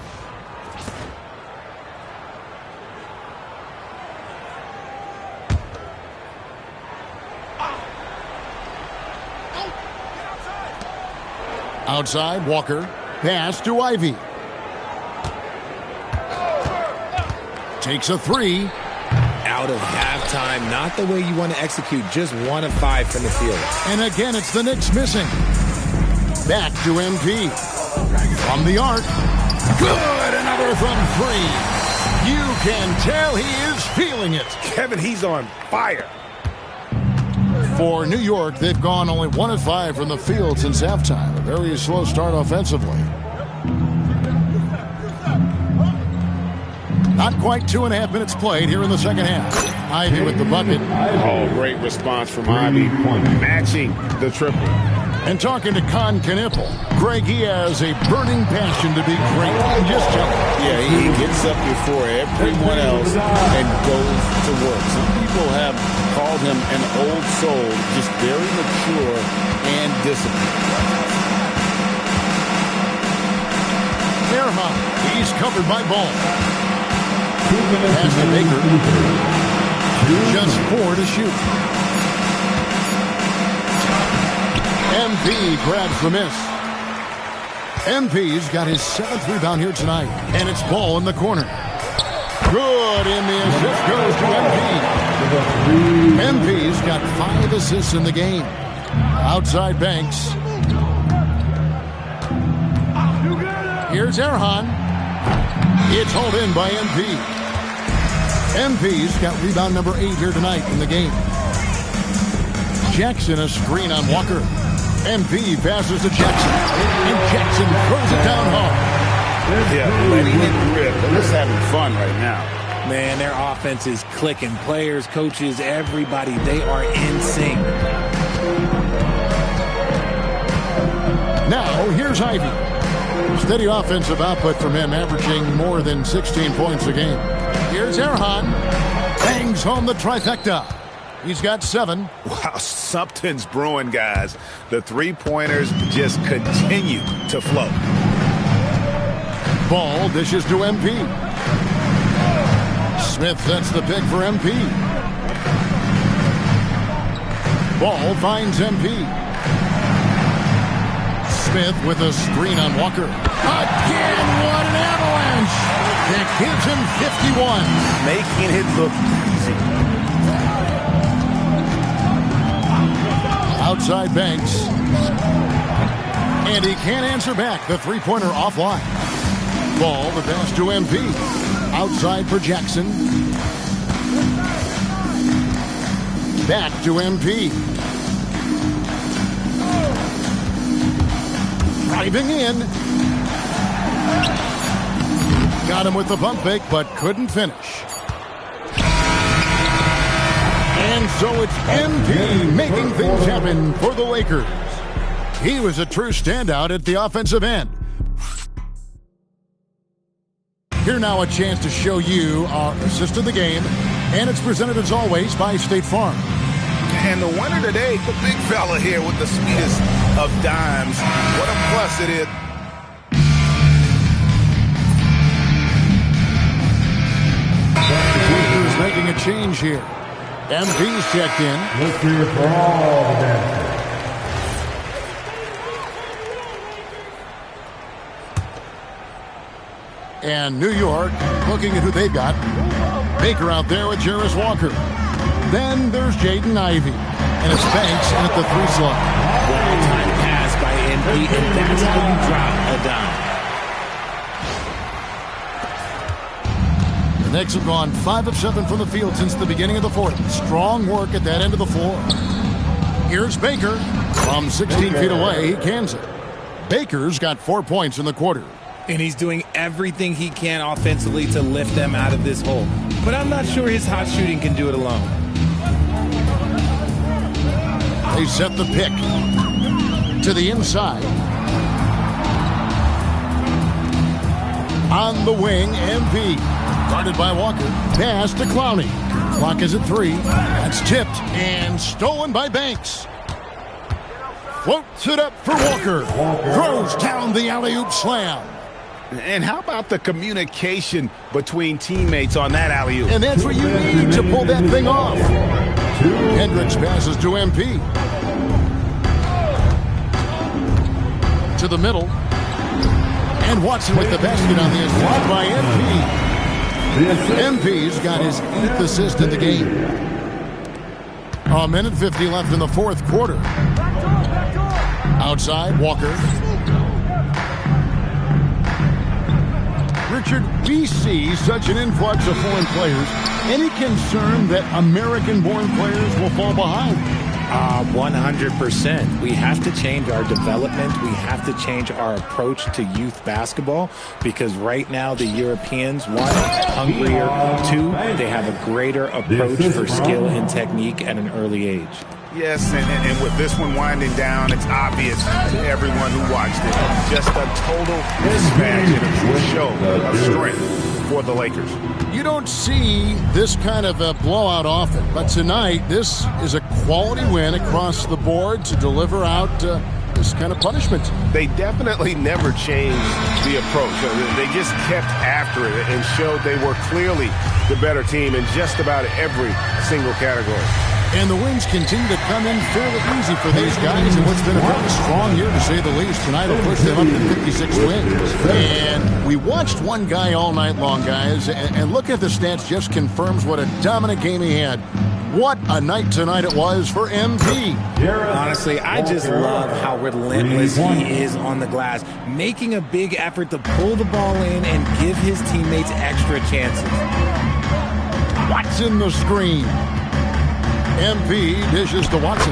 Outside, Walker. Pass to Ivy. Takes a 3. Out of halftime, not the way you want to execute, just 1 of 5 from the field. And again, it's the Knicks missing. Back to MP. From the arc. Good, another from 3. You can tell he is feeling it. Kevin, he's on fire. For New York, they've gone only 1 of 5 from the field since halftime. A very slow start offensively. Not quite 2.5 minutes played here in the second half. Ivy with the bucket. Oh, great response from Ivy. Matching the triple. And talking to Knipple, Greg, he has a burning passion to be great. Just tell him. Yeah, he gets up before everyone else and goes to work. Some people have called him an old soul, just very mature and disciplined. He's covered by Ball. Pass to Baker. Just 4 to shoot. MP grabs the miss. MP's got his 7th rebound here tonight. And it's Ball in the corner. Good, and the assist goes to MP. MP's got 5 assists in the game. Outside Banks. Here's Erhan. It's hauled in by MP. MP's got rebound number 8 here tonight in the game. Jackson a screen on Walker. MP passes to Jackson. And Jackson throws it down hard. Yeah, letting it rip. They're just having fun right now. Man, their offense is clicking. Players, coaches, everybody, they are in sync. Now, here's Ivy. Steady offensive output from him, averaging more than 16 points a game. Here's Erhan. Bangs home the trifecta. He's got 7. Wow, something's brewing, guys. The three-pointers just continue to flow. Ball dishes to MP. Smith sets the pick for MP. Ball finds MP. Smith with a screen on Walker. Again, what an avalanche! That gives him 51. Making it look easy. Outside Banks. And he can't answer back. The three-pointer offline. Ball, the pass to MP. Outside for Jackson. Back to MP. Driving in. Got him with the pump fake, but couldn't finish. And so it's MP making things happen for the Lakers. He was a true standout at the offensive end. Here now a chance to show you our assist of the game, and it's presented as always by State Farm. And the winner today, the big fella here with the sweetest of dimes. What a plus it is. The Lakers making a change here. MP's checked in. Let's hear it for all the dancers. And New York looking at who they've got. Baker out there with Jarris Walker. Then there's Jaden Ivey. And it's Banks in at the three slot. Well-timed pass by MP, and that's how you drop a dime. The Knicks have gone 5 of 7 from the field since the beginning of the fourth. Strong work at that end of the floor. Here's Baker. From 16 feet away, he cans it. Baker's got 4 points in the quarter. And he's doing everything he can offensively to lift them out of this hole. But I'm not sure his hot shooting can do it alone. They set the pick to the inside. On the wing, MP. Guarded by Walker. Pass to Clowney. Clock is at 3. That's tipped and stolen by Banks. Floats it up for Walker. Throws down the alley-oop slam. And how about the communication between teammates on that alley-oop? And that's what you need to pull that thing off. Hendricks passes to MP. To the middle. And Watson with the basket on the assist by MP. MP's got his 8th assist in the game. A minute 50 left in the fourth quarter. Outside, Walker. Richard, we see such an influx of foreign players. Any concern that American-born players will fall behind? 100%. We have to change our development. We have to change our approach to youth basketball because right now the Europeans, 1, hungrier, 2, they have a greater approach for skill and technique at an early age. Yes, and with this one winding down, it's obvious to everyone who watched it. Just a total mismatch and a true show of strength for the Lakers. You don't see this kind of a blowout often, but tonight this is a quality win across the board to deliver out this kind of punishment. They definitely never changed the approach. They just kept after it and showed they were clearly the better team in just about every single category. And the wins continue to come in fairly easy for these guys in what's been a very strong year, to say the least. Tonight will push them up to 56 wins. And we watched one guy all night long, guys, and look at the stats just confirms what a dominant game he had. What a night tonight it was for MP. Honestly, I just love how relentless he is on the glass, making a big effort to pull the ball in and give his teammates extra chances. Watson the screen. MP dishes to Watson.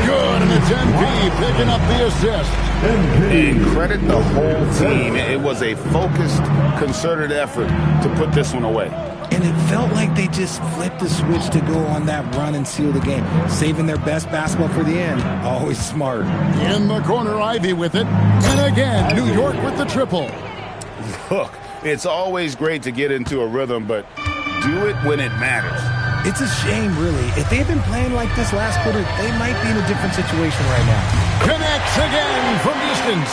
Good, and it's MP picking up the assist. And credit the whole team. It was a focused, concerted effort to put this one away. And it felt like they just flipped the switch to go on that run and seal the game, saving their best basketball for the end. Always smart. In the corner, Ivy with it. And again, New York with the triple. Look, it's always great to get into a rhythm, but do it when it matters. It's a shame, really. If they had been playing like this last quarter, they might be in a different situation right now. Connects again from distance.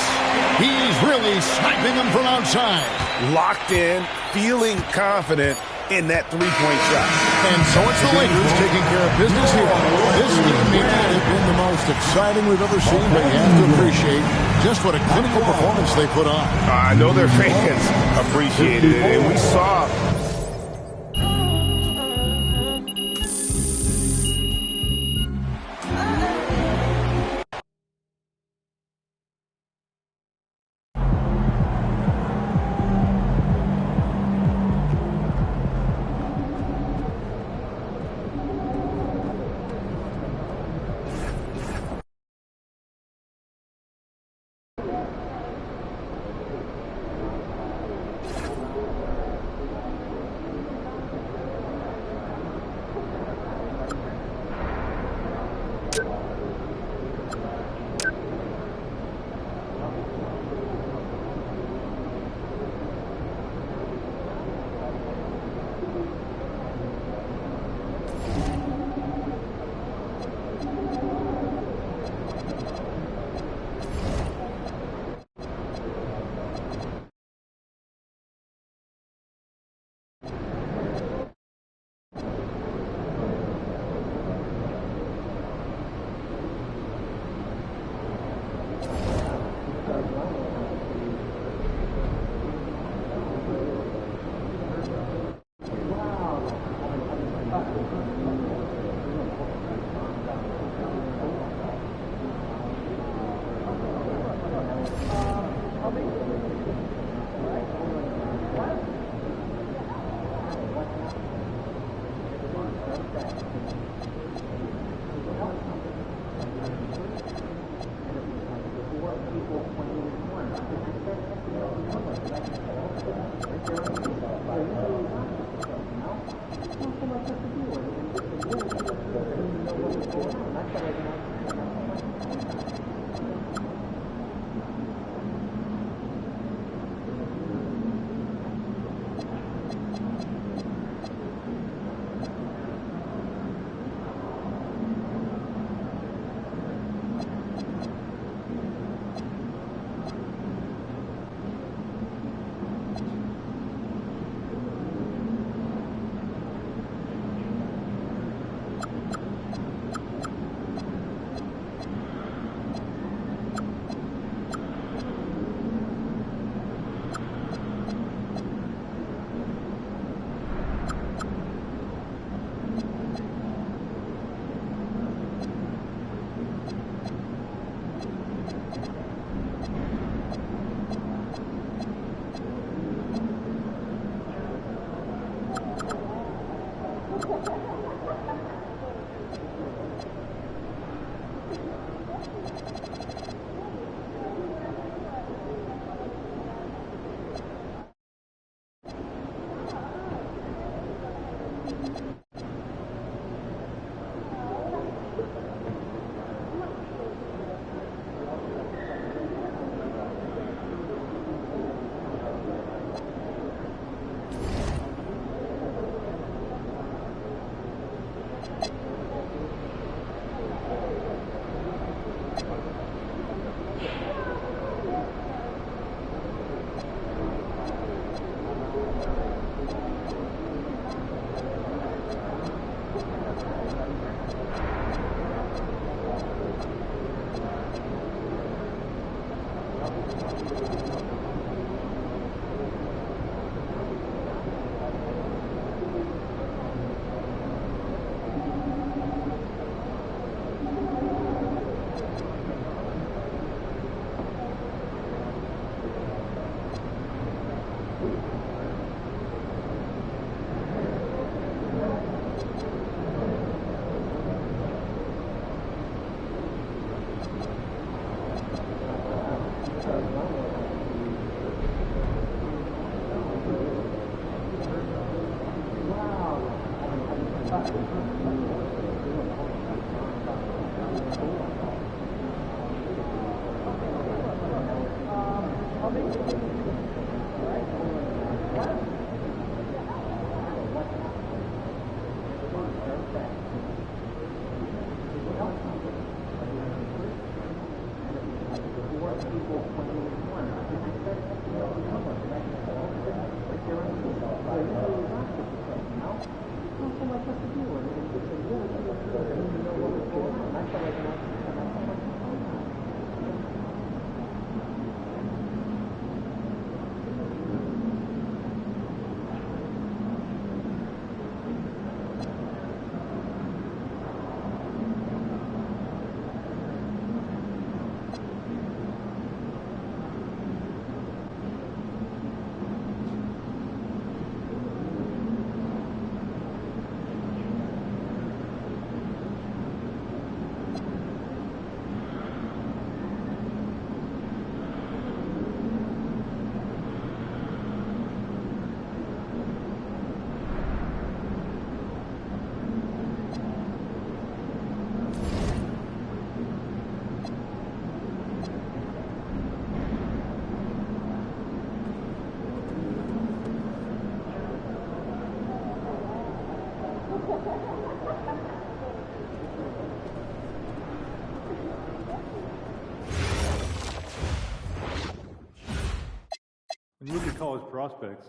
He's really sniping them from outside. Locked in, feeling confident, in that three-point shot. And so it's the Lakers taking care of business here. This game may not have been the most exciting we've ever seen, but you have to appreciate just what a clinical performance they put on. I know their fans appreciated it, and we saw... When you look at college prospects,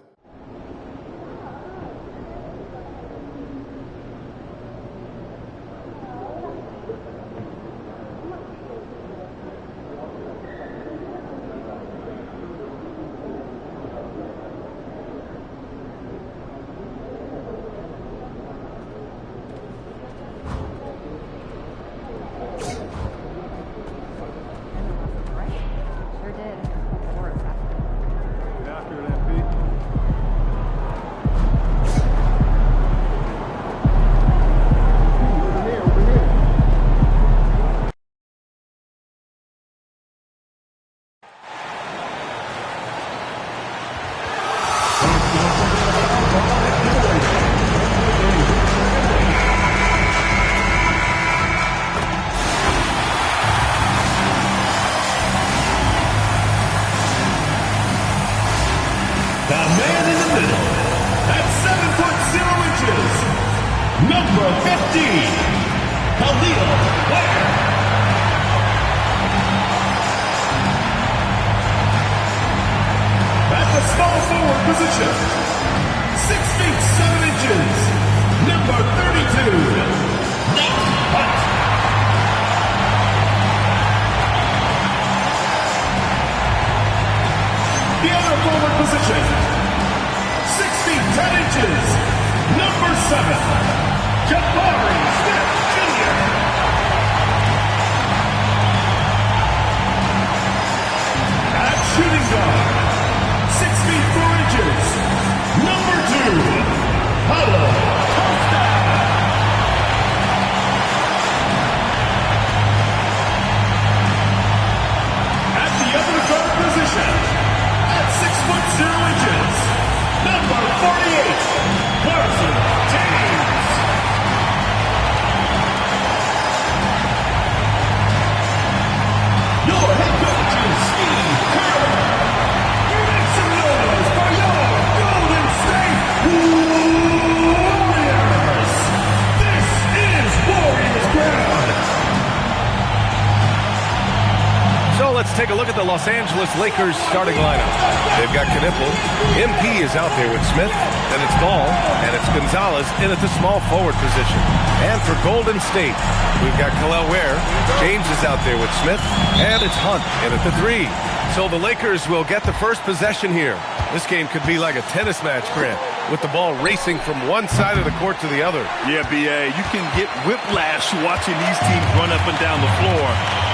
take a look at the Los Angeles Lakers starting lineup. They've got Knipple. MP is out there with Smith, and it's Ball, and it's Gonzalez in at the small forward position. And for Golden State, we've got Khalil Ware. James is out there with Smith, and it's Hunt in at the 3. So the Lakers will get the first possession here. This game could be like a tennis match, Grant, with the ball racing from one side of the court to the other. Yeah, B.A., you can get whiplash watching these teams run up and down the floor.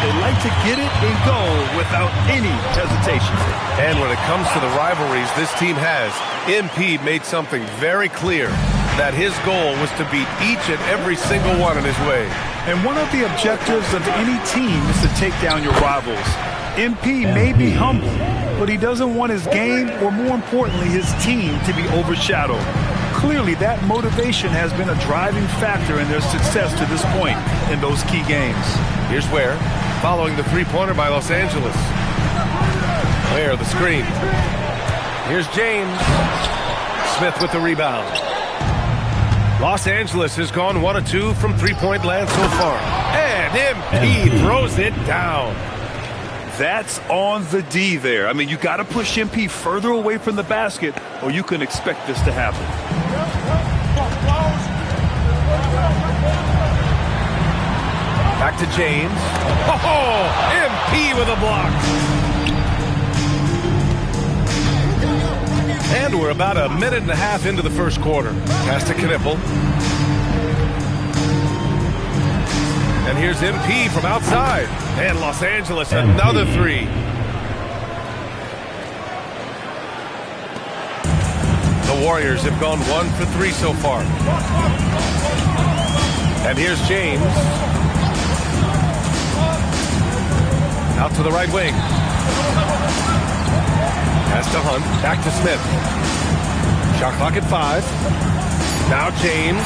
They like to get it and go without any hesitation. And when it comes to the rivalries this team has, MP made something very clear, that his goal was to beat each and every single one in his way. And one of the objectives of any team is to take down your rivals. MP may be humble, but he doesn't want his game, or more importantly, his team, to be overshadowed. Clearly, that motivation has been a driving factor in their success to this point in those key games. Here's Ware, following the three-pointer by Los Angeles. Ware, the screen. Here's James. Smith with the rebound. Los Angeles has gone 1 of 2 from three-point land so far. And MP throws it down. That's on the D there. I mean, you got to push MP further away from the basket, or you can expect this to happen. Back to James. Oh, MP with a block. And we're about a minute and a half into the first quarter. Pass to Knipple. And here's MP from outside. And Los Angeles, another 3. The Warriors have gone 1 for 3 so far. And here's James. Out to the right wing. Pass to Hunt. Back to Smith. Shot clock at 5. Now James.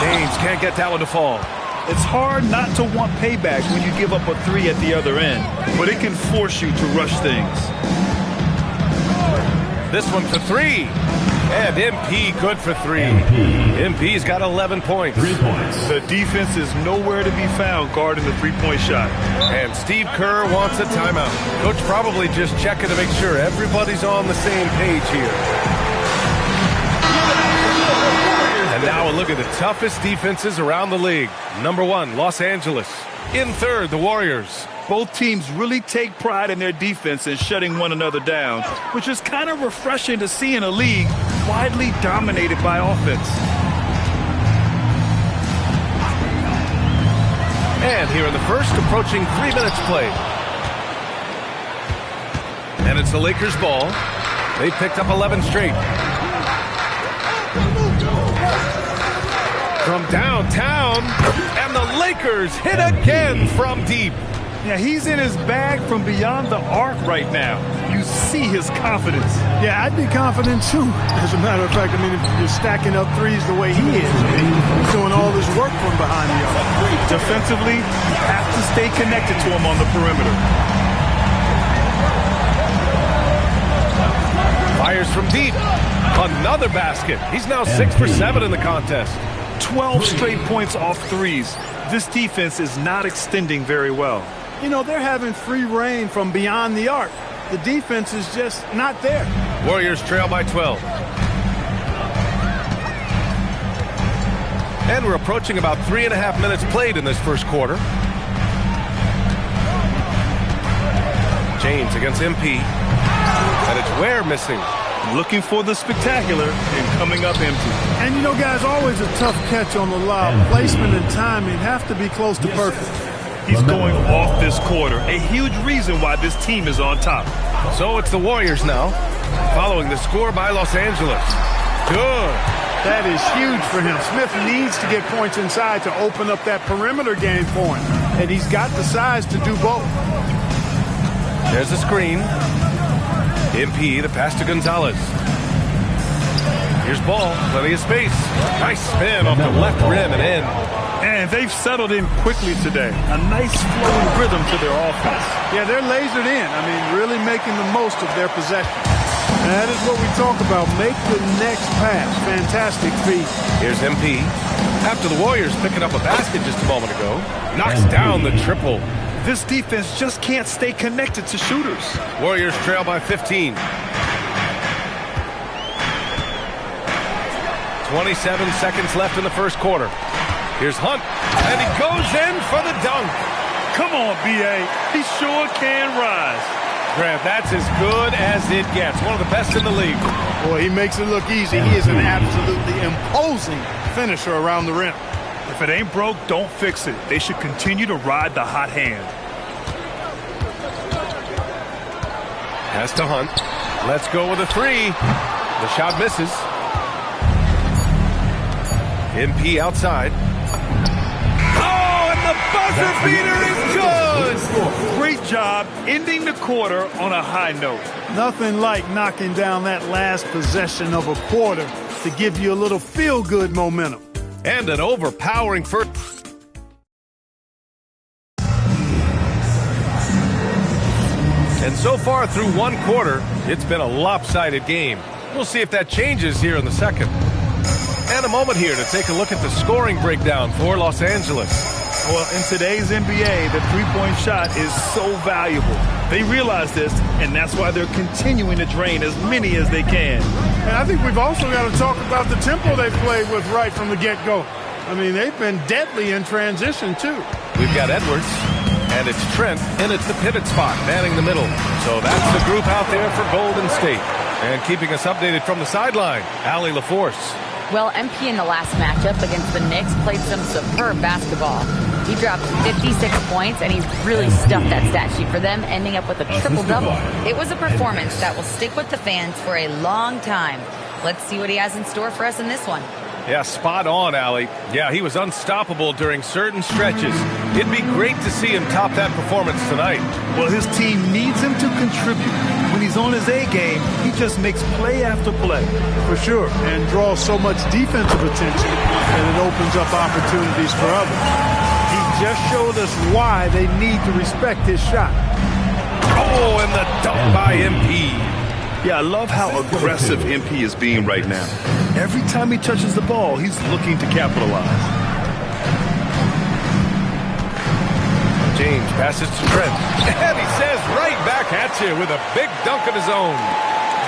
James can't get that one to fall. It's hard not to want payback when you give up a 3 at the other end, but it can force you to rush things. This one for three. And MP good for three. MP's got 11 points. 3 points. The defense is nowhere to be found guarding the three-point shot. And Steve Kerr wants a timeout. Coach probably just checking to make sure everybody's on the same page here. And now a look at the toughest defenses around the league. Number 1, Los Angeles. In third, the Warriors. Both teams really take pride in their defense and shutting one another down, which is kind of refreshing to see in a league widely dominated by offense. And here in the first, approaching 3 minutes played. And it's the Lakers' ball. They picked up 11 straight. From downtown, and the Lakers hit again from deep. Yeah, he's in his bag from beyond the arc right now. You see his confidence. Yeah, I'd be confident too. As a matter of fact, I mean, if you're stacking up threes the way he is, he's doing all this work from behind the arc. Defensively, you have to stay connected to him on the perimeter. Fires from deep. Another basket. He's now 6 for 7 in the contest. 12 straight points off threes. This defense is not extending very well. You know, they're having free reign from beyond the arc. The defense is just not there. Warriors trail by 12. And we're approaching about 3.5 minutes played in this first quarter. James against MP. And it's Ware missing. Looking for the spectacular and coming up empty. And you know, guys, always a tough catch on the lob. Placement and timing have to be close to perfect. He's going off this quarter, a huge reason why this team is on top. So it's the Warriors now, following the score by Los Angeles. Good. That is huge for him. Smith needs to get points inside to open up that perimeter game for him. And he's got the size to do both. There's the screen. MP, the pass to Gonzalez. Here's ball, plenty of space. Nice spin off the left rim and in. And they've settled in quickly today. A nice flowing rhythm to their offense. Yeah, they're lasered in. I mean, really making the most of their possession. And that is what we talk about. Make the next pass. Fantastic feat. Here's MP. After the Warriors picking up a basket just a moment ago, knocks down the triple. This defense just can't stay connected to shooters. Warriors trail by 15. 27 seconds left in the first quarter. Here's Hunt, and he goes in for the dunk. Come on, B.A. He sure can rise. Grant, that's as good as it gets. One of the best in the league. Boy, he makes it look easy. He is an absolutely imposing finisher around the rim. If it ain't broke, don't fix it. They should continue to ride the hot hand. Pass to Hunt. Let's go with a three. The shot misses. MP outside. Oh, and the buzzer beater is good! Great job ending the quarter on a high note. Nothing like knocking down that last possession of a quarter to give you a little feel-good momentum. And an overpowering first. And so far through one quarter, it's been a lopsided game. We'll see if that changes here in the second. And a moment here to take a look at the scoring breakdown for Los Angeles. Well, in today's NBA, the three-point shot is so valuable. They realize this, and that's why they're continuing to drain as many as they can. And I think we've also got to talk about the tempo they played with right from the get-go. I mean, they've been deadly in transition, too. We've got Edwards, and it's Trent, and it's the pivot spot, manning the middle. So that's the group out there for Golden State. And keeping us updated from the sideline, Allie LaForce. Well, MP in the last matchup against the Knicks played some superb basketball. He dropped 56 points, and he really stuffed that stat sheet for them, ending up with a triple-double. It was a performance that will stick with the fans for a long time. Let's see what he has in store for us in this one. Yeah, spot on, Allie. Yeah, he was unstoppable during certain stretches. It'd be great to see him top that performance tonight. Well, his team needs him to contribute. When he's on his A game, he just makes play after play. For sure, and draws so much defensive attention that it opens up opportunities for others. He just showed us why they need to respect his shot. Oh, and the dunk by MP. Yeah, I love how aggressive MP is being right now. Every time he touches the ball, he's looking to capitalize. James passes to Trent. And he says right back at you with a big dunk of his own.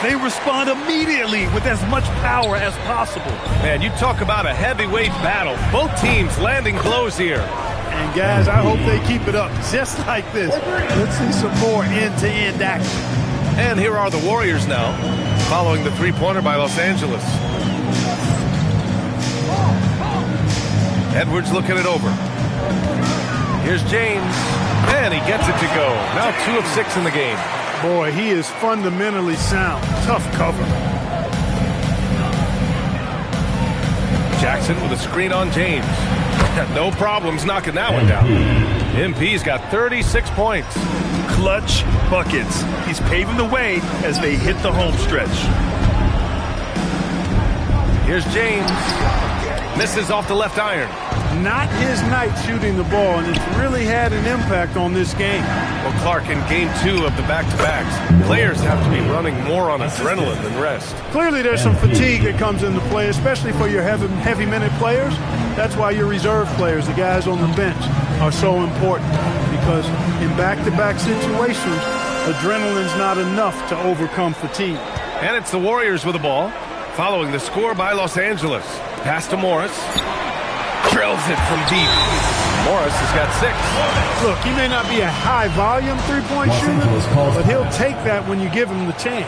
They respond immediately with as much power as possible. Man, you talk about a heavyweight battle. Both teams landing blows here. And guys, I hope they keep it up just like this. Let's see some more end-to-end action. And here are the Warriors now, following the three-pointer by Los Angeles. Edwards looking it over. Here's James, and he gets it to go. Now 2 of 6 in the game. Boy, he is fundamentally sound. Tough cover. Jackson with a screen on James. No problems knocking that one down. MP's got 36 points. Clutch buckets. He's paving the way as they hit the home stretch. Here's James. Misses off the left iron. Not his night shooting the ball, and it's really had an impact on this game. Well, Clark, in game 2 of the back-to-backs, players have to be running more on adrenaline than rest. Clearly there's some fatigue that comes into play, especially for your heavy minute players. That's why your reserve players, the guys on the bench, are so important, because in back-to-back situations, adrenaline's not enough to overcome fatigue. And it's the Warriors with the ball, following the score by Los Angeles. Pass to Morris. Drills it from deep. Morris has got 6. Look, he may not be a high-volume three-point shooter, but he'll take that when you give him the chance.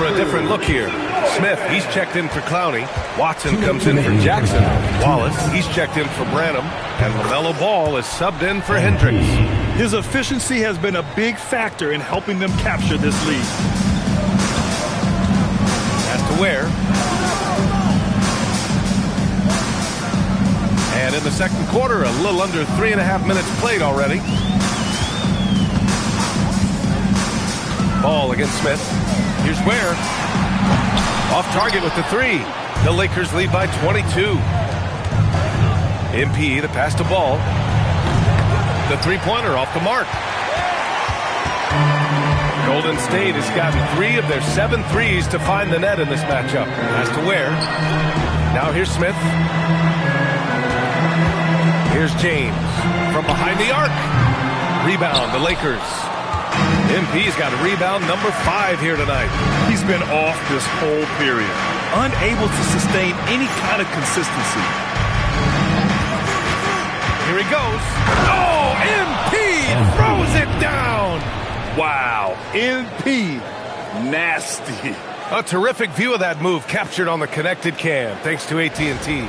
for a different look here. Smith, he's checked in for Clowney. Watson comes in for Jackson. Wallace, he's checked in for Branham. And LaMelo Ball is subbed in for Hendricks. His efficiency has been a big factor in helping them capture this lead. Has to Ware. And in the second quarter, a little under 3.5 minutes played already. Ball against Smith. Here's Ware. Off target with the three. The Lakers lead by 22. MP, the pass to Ball. The three-pointer off the mark. Golden State has gotten 3 of their 7 threes to find the net in this matchup. Pass to Ware. Now here's Smith. Here's James from behind the arc. Rebound, the Lakers. MP's got a rebound number 5 here tonight. He's been off this whole period, unable to sustain any kind of consistency. Here he goes. Oh, MP throws it down. Wow, MP, nasty. A terrific view of that move captured on the connected cam, thanks to AT&T.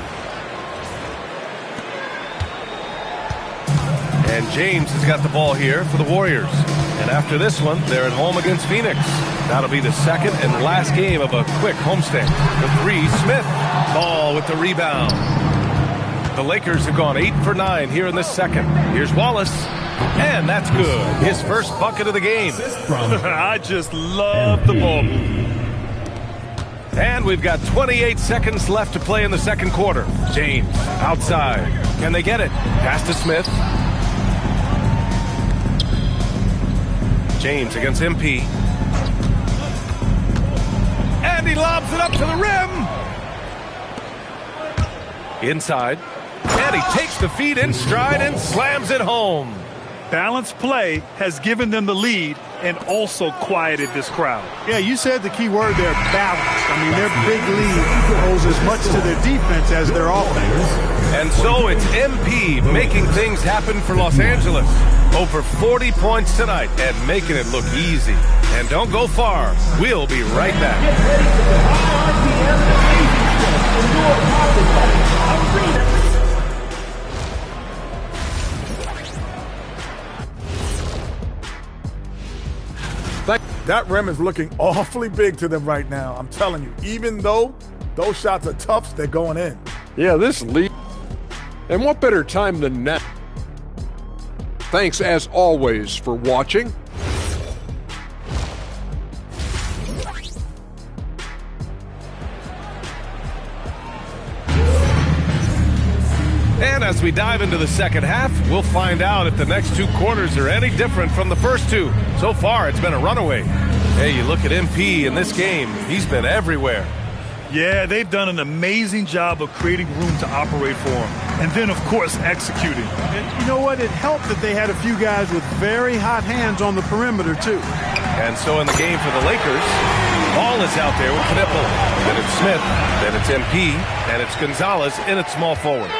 And James has got the ball here for the Warriors. And after this one, they're at home against Phoenix. That'll be the second and last game of a quick homestand. The three, Smith. Ball with the rebound. The Lakers have gone 8 for 9 here in this second. Here's Wallace. And that's good. His first bucket of the game. I just love the ball move. And we've got 28 seconds left to play in the second quarter. James outside. Can they get it? Pass to Smith. James against MP. And he lobs it up to the rim. Inside. And he takes the feed in stride and slams it home. Balanced play has given them the lead and also quieted this crowd. Yeah, you said the key word there, balance. I mean, their big lead owes as much to their defense as their offense. And so it's MP making things happen for Los Angeles. Over 40 points tonight and making it look easy. And don't go far. We'll be right back. That rim is looking awfully big to them right now. I'm telling you, even though those shots are tough, they're going in. Yeah, this lead. And what better time than now? Thanks, as always, for watching. And as we dive into the second half, we'll find out if the next 2 quarters are any different from the first 2. So far, it's been a runaway. Hey, you look at MP in this game, he's been everywhere. Yeah, they've done an amazing job of creating room to operate for him. And then, of course, executing. And you know what? It helped that they had a few guys with very hot hands on the perimeter, too. And so in the game for the Lakers, Ball is out there with Knipple. Then it's Smith, then it's MP, and it's Gonzalez in at small forward.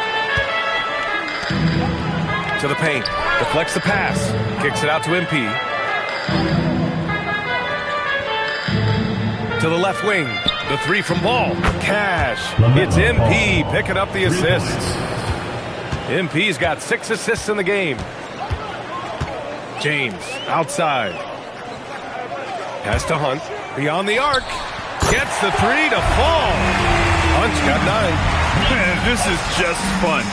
To the paint, deflects the pass, kicks it out to MP. To the left wing, the three from Ball. Cash, it's MP picking up the assists. MP's got 6 assists in the game. James, outside. Pass to Hunt, beyond the arc. Gets the 3 to fall. Hunt's got 9. Man, this is just fun.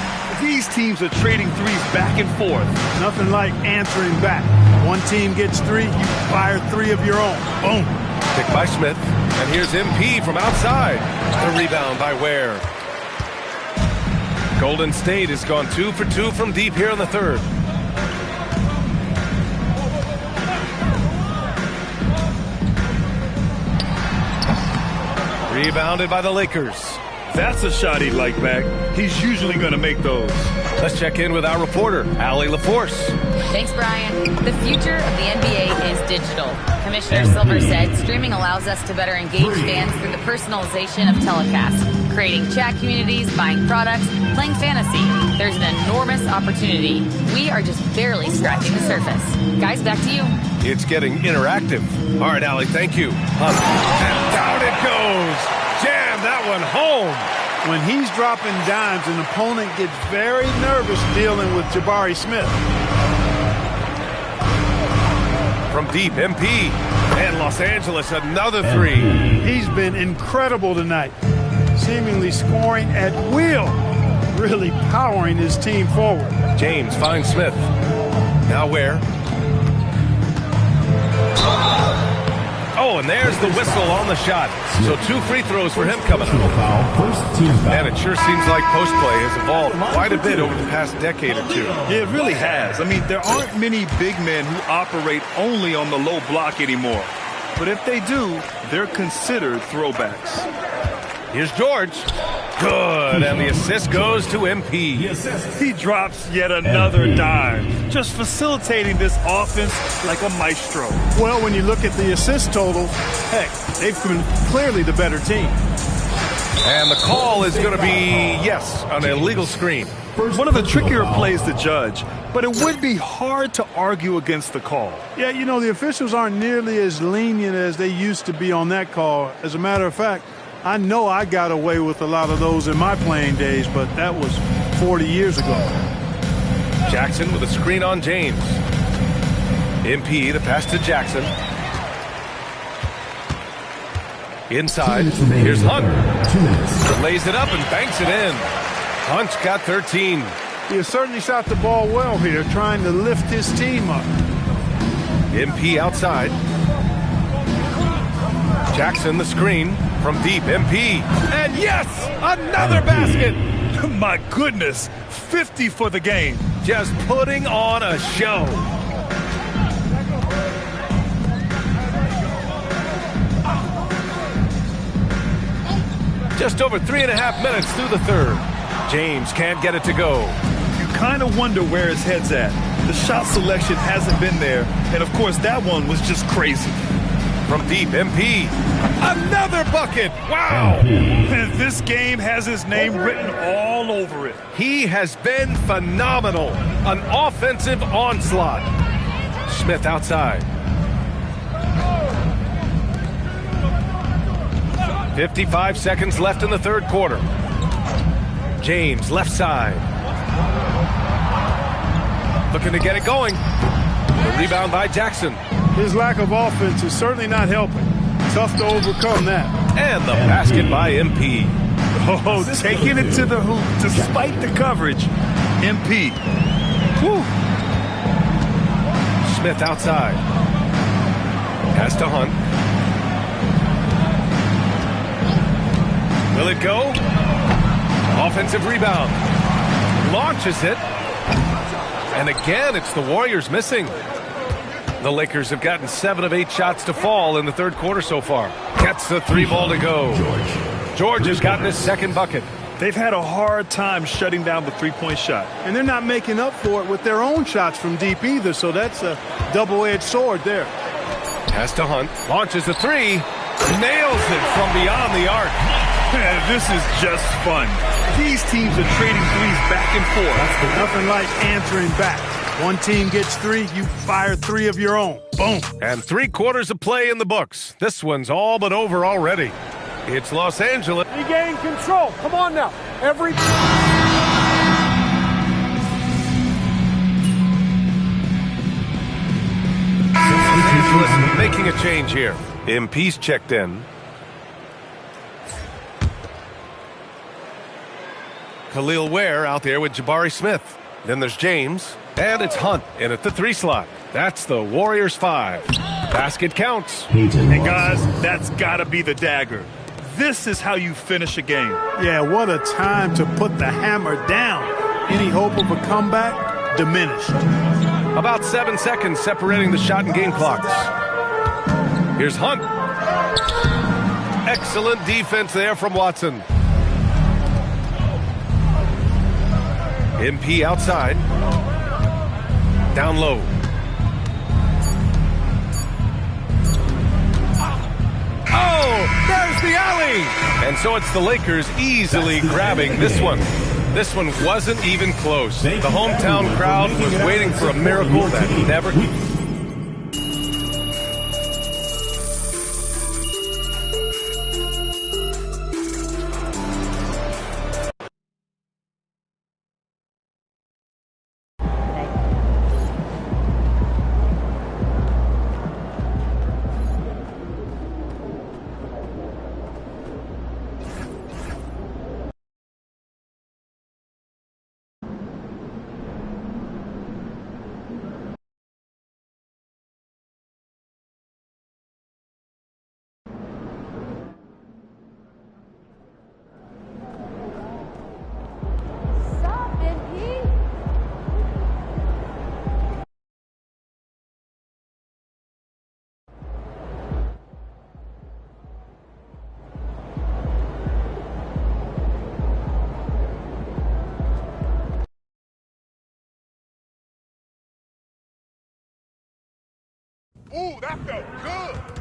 These teams are trading threes back and forth. Nothing like answering back. One team gets 3, you fire 3 of your own. Boom. Picked by Smith. And here's MP from outside. The rebound by Ware. Golden State has gone 2 for 2 from deep here in the third. Rebounded by the Lakers. That's a shot he'd like back. He's usually going to make those. Let's check in with our reporter, Allie LaForce. Thanks, Brian. The future of the NBA is digital. Commissioner Silver said streaming allows us to better engage fans through the personalization of telecasts, creating chat communities, buying products, playing fantasy. There's an enormous opportunity. We are just barely scratching the surface. Guys, back to you. It's getting interactive. All right, Allie, thank you. it goes. Jam that one home. When he's dropping dimes, an opponent gets very nervous dealing with Jabari Smith. From deep, MP. And Los Angeles, another three. He's been incredible tonight, seemingly scoring at will, really powering his team forward. James finds Smith. Now where? Oh, and there's the whistle on the shot. So 2 free throws for him coming up. And it sure seems like post play has evolved quite a bit over the past decade or two. Yeah, it really has. I mean, there aren't many big men who operate only on the low block anymore. But if they do, they're considered throwbacks. Here's George. Good, and the assist goes to MP. He drops yet another dime, just facilitating this offense like a maestro. Well, when you look at the assist totals, heck, they've been clearly the better team. And the call is going to be, yes, an illegal screen. One of the trickier plays to judge, but it would be hard to argue against the call. Yeah, you know, the officials aren't nearly as lenient as they used to be on that call. As a matter of fact, I know I got away with a lot of those in my playing days, but that was 40 years ago. Jackson with a screen on James. MP, the pass to Jackson. Inside, here's Hunt. Lays it up and banks it in. Hunt's got 13. He has certainly shot the ball well here, trying to lift his team up. MP outside. Jackson the screen from deep, MP. And yes, another basket. My goodness, 50 for the game. Just putting on a show. Just over 3.5 minutes through the third. James can't get it to go. You kind of wonder where his head's at. The shot selection hasn't been there, and of course that one was just crazy. From deep, MP. Another bucket. Wow. And this game has his name written all over it. He has been phenomenal. An offensive onslaught. Smith outside. 55 seconds left in the third quarter. James left side. Looking to get it going. The rebound by Jackson. His lack of offense is certainly not helping. Tough to overcome that. And the basket by MP. Oh, taking it to the hoop despite the coverage. MP. Whew. Smith outside. Pass to Hunt. Will it go? Offensive rebound. Launches it. And again, it's the Warriors missing. The Lakers have gotten 7 of 8 shots to fall in the third quarter so far. Gets the 3 ball to go. George has gotten his second bucket. They've had a hard time shutting down the three-point shot. And they're not making up for it with their own shots from deep either, so that's a double-edged sword there. Pass to Hunt. Launches a 3. Nails it from beyond the arc. This is just fun. These teams are trading threes back and forth. Nothing like answering back. One team gets 3, you fire 3 of your own. Boom. And 3 quarters of play in the books. This one's all but over already. It's Los Angeles. Regain control. Come on now. Every... Los Angeles making a change here. MP's checked in. Khalil Ware out there with Jabari Smith. Then there's James. And it's Hunt in at the 3 slot. That's the Warriors 5. Basket counts. And guys, that's got to be the dagger. This is how you finish a game. Yeah, what a time to put the hammer down. Any hope of a comeback? Diminished. About 7 seconds separating the shot and game clocks. Here's Hunt. Excellent defense there from Watson. MP outside. Down low. Oh, there's the alley! And so it's the Lakers easily grabbing this one. This one wasn't even close. The hometown crowd was waiting for a miracle that never... Ooh, that felt good.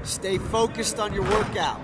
Stay focused on your workout.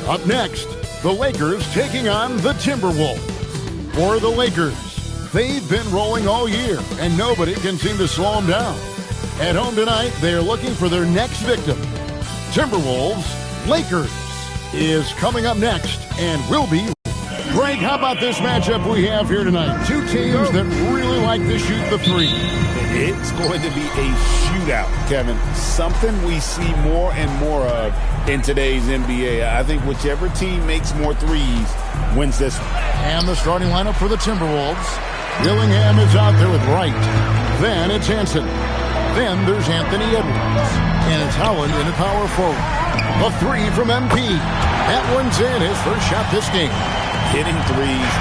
Up next, the Lakers taking on the Timberwolves. For the Lakers, they've been rolling all year, and nobody can seem to slow them down. At home tonight, they're looking for their next victim. Timberwolves, Lakers is coming up next and will be. Greg, how about this matchup we have here tonight? Two teams that really like to shoot the three. It's going to be a shootout, Kevin. Something we see more and more of in today's NBA. I think whichever team makes more threes wins this one. And the starting lineup for the Timberwolves. Dillingham is out there with Wright. Then it's Hansen. Then there's Anthony Edwards. And it's Howland in the power forward. A three from MP. That one's in, his first shot this game. Hitting threes,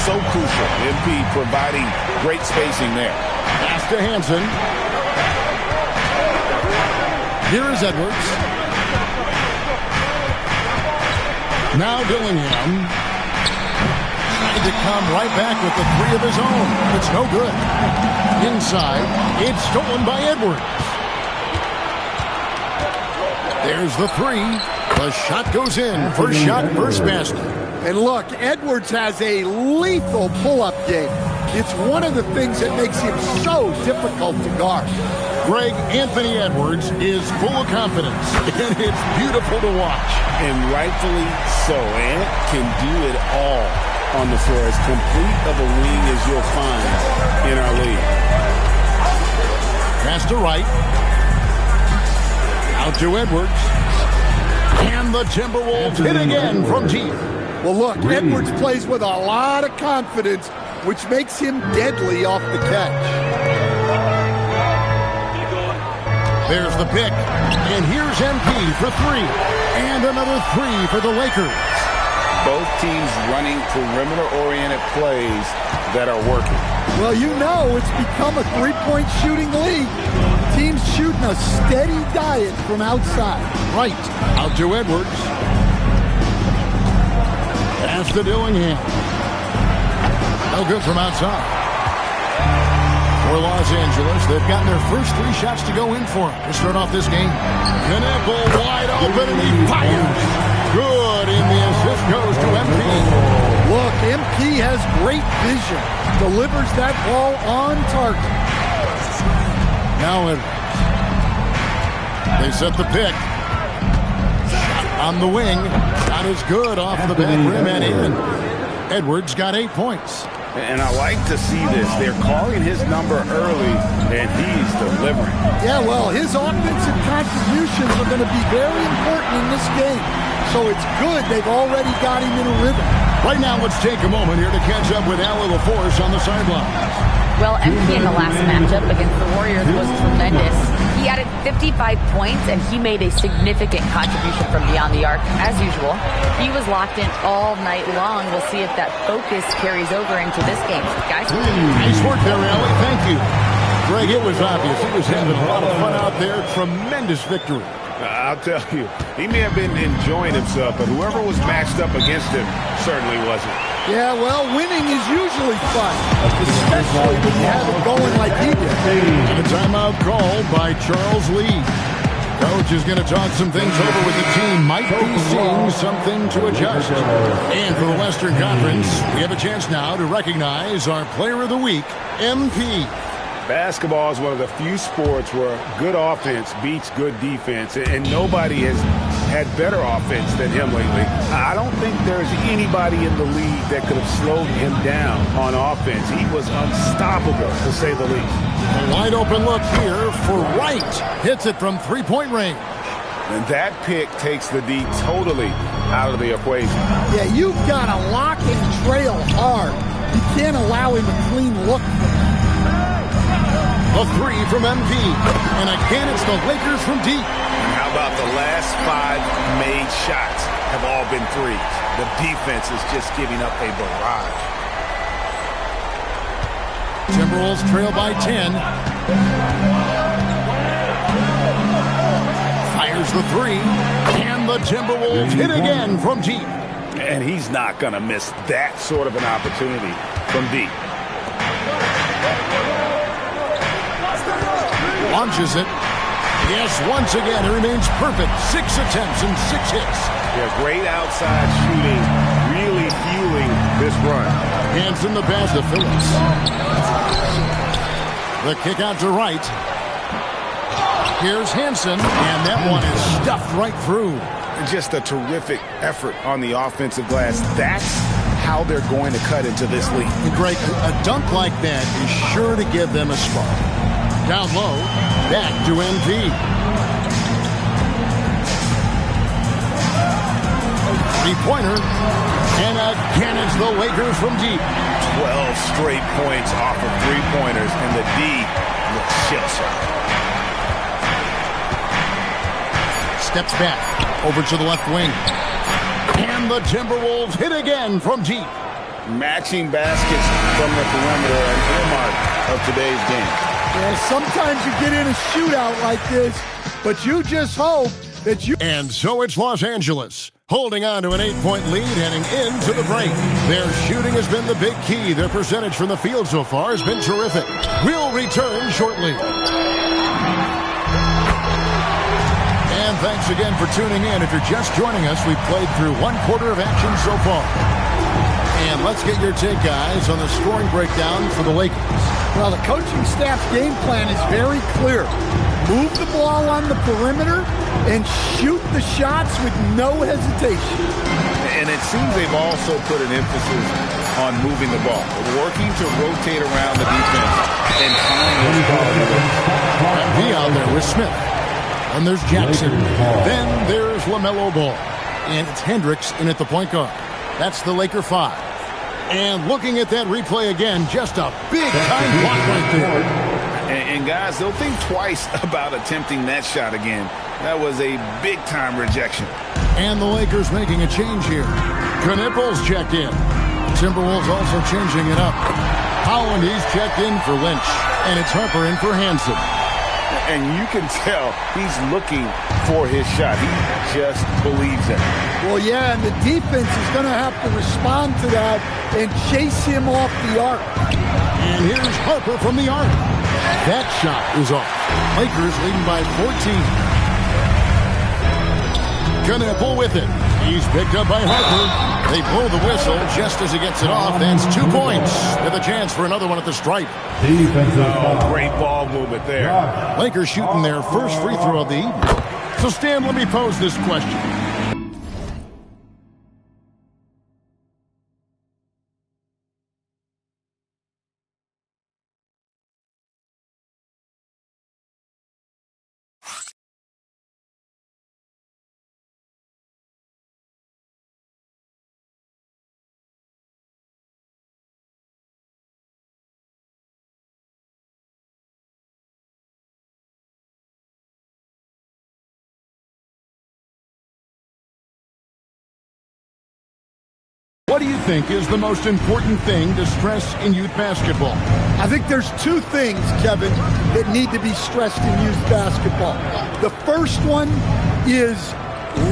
so crucial. MP providing great spacing there. Pass to Hansen. Here is Edwards. Now Dillingham. Trying to come right back with the three of his own. It's no good. Inside, it's stolen by Edwards. There's the three. The shot goes in. First shot, first basket. And look, Edwards has a lethal pull-up game. It's one of the things that makes him so difficult to guard. Greg, Anthony Edwards is full of confidence, and it's beautiful to watch. And rightfully so. Ant can do it all on the floor. As complete of a wing as you'll find in our league. Pass to Wright. Out to Edwards. And the Timberwolves hit again from deep. Well, look, Edwards plays with a lot of confidence, which makes him deadly off the catch. There's the pick. And here's MP for three. And another three for the Lakers. Both teams running perimeter-oriented plays that are working. Well, you know it's become a three-point shooting league. Teams shooting a steady diet from outside. Right. Out to Edwards. Pass to Dillingham. No good from outside. For Los Angeles, they've gotten their first three shots to go in for him to start off this game. Knuckle wide open, and he fires. Good, and the assist goes to MP. Look, MP has great vision. Delivers that ball on target. Now they set the pick. Shot on the wing. Shot is good off the back rim and in. Edwards got 8 points. And I like to see this. They're calling his number early, and he's delivering. Yeah, well, his offensive contributions are going to be very important in this game. So it's good they've already got him in a rhythm. Right now, let's take a moment here to catch up with Allie LaForce on the sideline. Well, MP in the last matchup against the Warriors was tremendous. He added 55 points, and he made a significant contribution from beyond the arc, as usual. He was locked in all night long. We'll see if that focus carries over into this game. Guys? Nice work there, Allie. Thank you. Greg, it was obvious. He was having a lot of fun out there. Tremendous victory. I'll tell you, he may have been enjoying himself, but whoever was matched up against him certainly wasn't. Yeah, well, winning is usually fun, especially when you have it going like he did. And a timeout called by Charles Lee. Coach is going to talk some things over with the team. Might be seeing something to adjust. And for the Western Conference, we have a chance now to recognize our Player of the Week, MP. Basketball is one of the few sports where good offense beats good defense, and nobody has had better offense than him lately. I don't think there's anybody in the league that could have slowed him down on offense. He was unstoppable, to say the least. A wide open look here for Wright. Hits it from three-point range. And that pick takes the D totally out of the equation. Yeah, you've got to lock and trail hard. You can't allow him a clean look. A three from MP. And again, it's the Lakers from deep. And how about the last 5 made shots have all been threes? The defense is just giving up a barrage. Timberwolves trail by 10. Fires the three. And the Timberwolves hit again from deep. And he's not going to miss that sort of an opportunity from deep. Launches it. Yes, once again, he remains perfect. 6 attempts and 6 hits. Yeah, great outside shooting, really fueling this run. Hands in the pass to Phillips. The kick out to Wright. Here's Hansen, and that one is stuffed right through. Just a terrific effort on the offensive glass. That's how they're going to cut into this lead. And Greg, a dunk like that is sure to give them a spark. Down low, back to MP. Three-pointer, and again it's the Lakers from deep. 12 straight points off of three-pointers, and the D looks shell-shocked. Steps back, over to the left wing. And the Timberwolves hit again from deep. Matching baskets from the perimeter, an earmark of today's game. Yeah, sometimes you get in a shootout like this, but you just hope that you... And so it's Los Angeles, holding on to an 8-point lead heading into the break. Their shooting has been the big key. Their percentage from the field so far has been terrific. We'll return shortly. And thanks again for tuning in. If you're just joining us, we've played through one quarter of action so far. And let's get your take, guys, on the scoring breakdown for the Lakers. Well, the coaching staff's game plan is very clear. Move the ball on the perimeter and shoot the shots with no hesitation. And it seems they've also put an emphasis on moving the ball, working to rotate around the defense and find those quality. He out there with Smith. And there's Jackson. Then there's LaMelo Ball. And it's Hendricks in at the point guard. That's the Laker 5. And looking at that replay again, just a big-time block right there. And guys, they'll think twice about attempting that shot again. That was a big-time rejection. And the Lakers making a change here. Knipples checked in. Timberwolves also changing it up. Howland, he's checked in for Lynch. And it's Harper in for Hansen. And you can tell he's looking for his shot. He just believes in it. Well, yeah, and the defense is going to have to respond to that and chase him off the arc. And here's Harper from the arc. That shot is off. Lakers leading by 14. Knippel with it. He's picked up by Harper. They blow the whistle just as he gets it off. That's 2 points with a chance for another one at the stripe. Oh, great ball movement there. Lakers shooting their first free throw of the evening. So, Stan, let me pose this question. What do you think is the most important thing to stress in youth basketball? I think there's 2 things, Kevin, that need to be stressed in youth basketball. The first one is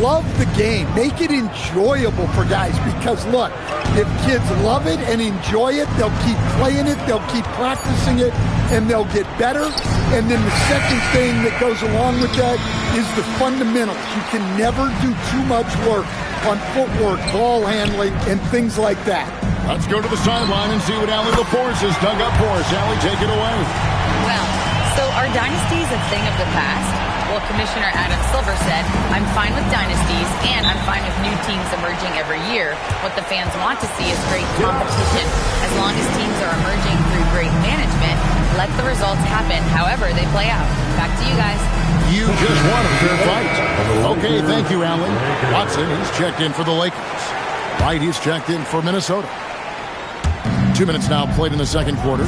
love the game. Make it enjoyable for guys because, look, if kids love it and enjoy it, they'll keep playing it, they'll keep practicing it, and they'll get better. And then the second thing that goes along with that is the fundamentals. You can never do too much work on footwork, ball handling, and things like that. Let's go to the sideline and see what Allie LaForce has dug up for us. Allie, take it away. Well, so are dynasties a thing of the past? Well, Commissioner Adam Silver said, I'm fine with dynasties, and I'm fine with new teams emerging every year. What the fans want to see is great competition. As long as teams are emerging through great management, let the results happen however they play out. Back to you guys. You just won a fair fight. Okay, thank you, Allen. Watson, he's checked in for the Lakers. Wright, he's checked in for Minnesota. 2 minutes now played in the second quarter.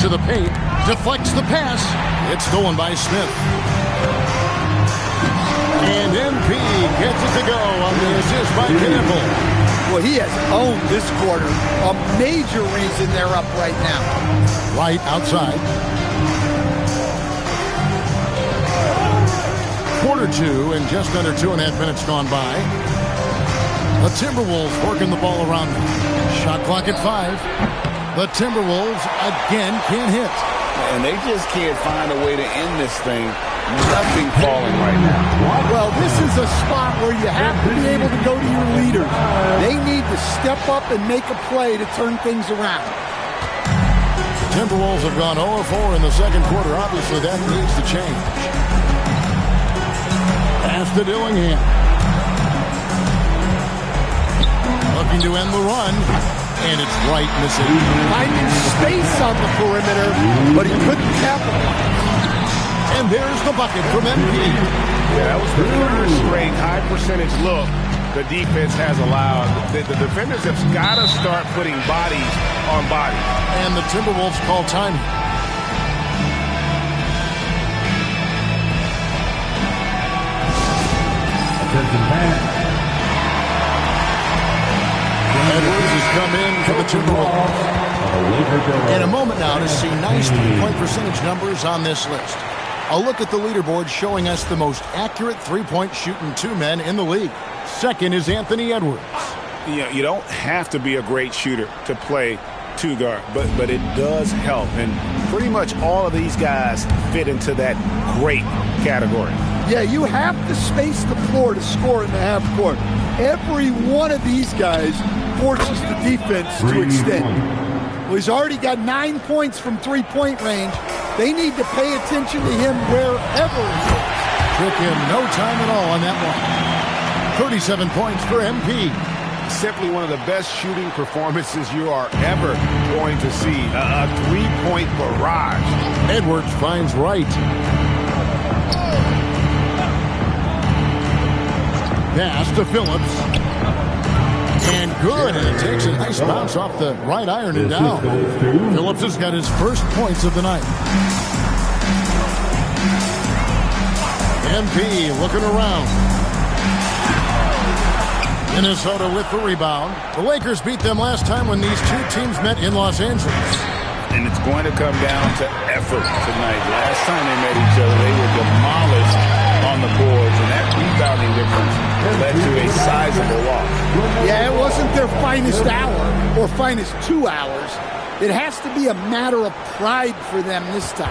To the paint, deflects the pass. It's stolen by Smith. And MP gets it to go on the assist by Knippel. Well, he has owned this quarter. A major reason they're up right now. Wright outside. Quarter 2 and just under 2.5 minutes gone by. The Timberwolves working the ball around them. Shot clock at 5. The Timberwolves again can't hit. And they just can't find a way to end this thing. Nothing falling right now. Well, this is a spot where you have to be able to go to your leaders. They need to step up and make a play to turn things around. Timberwolves have gone 0-4 in the second quarter. Obviously, that needs to change. Pass to Dillingham. Looking to end the run. And it's right missing. Finding space on the perimeter, but he couldn't capitalize. And there's the bucket from MP. Yeah, that was the third straight high percentage look the defense has allowed. The defenders have got to start putting bodies on bodies. And the Timberwolves call time. Edwards has come in for the Timberwolves. In a moment now to see nice three-point percentage numbers on this list. A look at the leaderboard showing us the most accurate three-point shooting two men in the league. Second is Anthony Edwards. You don't have to be a great shooter to play two guard, but it does help. And pretty much all of these guys fit into that great category. Yeah, you have to space the floor to score in the half court. Every one of these guys forces the defense to extend. Well, he's already got 9 points from three-point range. They need to pay attention to him wherever he is. Took him no time at all on that one. 37 points for MP. Simply one of the best shooting performances you are ever going to see. A three-point barrage. Edwards finds Wright. Pass to Phillips. And good, and it takes a nice bounce off the right iron and down. Phillips has got his first points of the night. MP looking around. Minnesota with the rebound. The Lakers beat them last time when these two teams met in Los Angeles. And it's going to come down to effort tonight. Last time they met each other, they were demolished on the boards, and that rebounding difference led to a sizable loss. Yeah, it wasn't their finest hour or finest 2 hours. It has to be a matter of pride for them this time.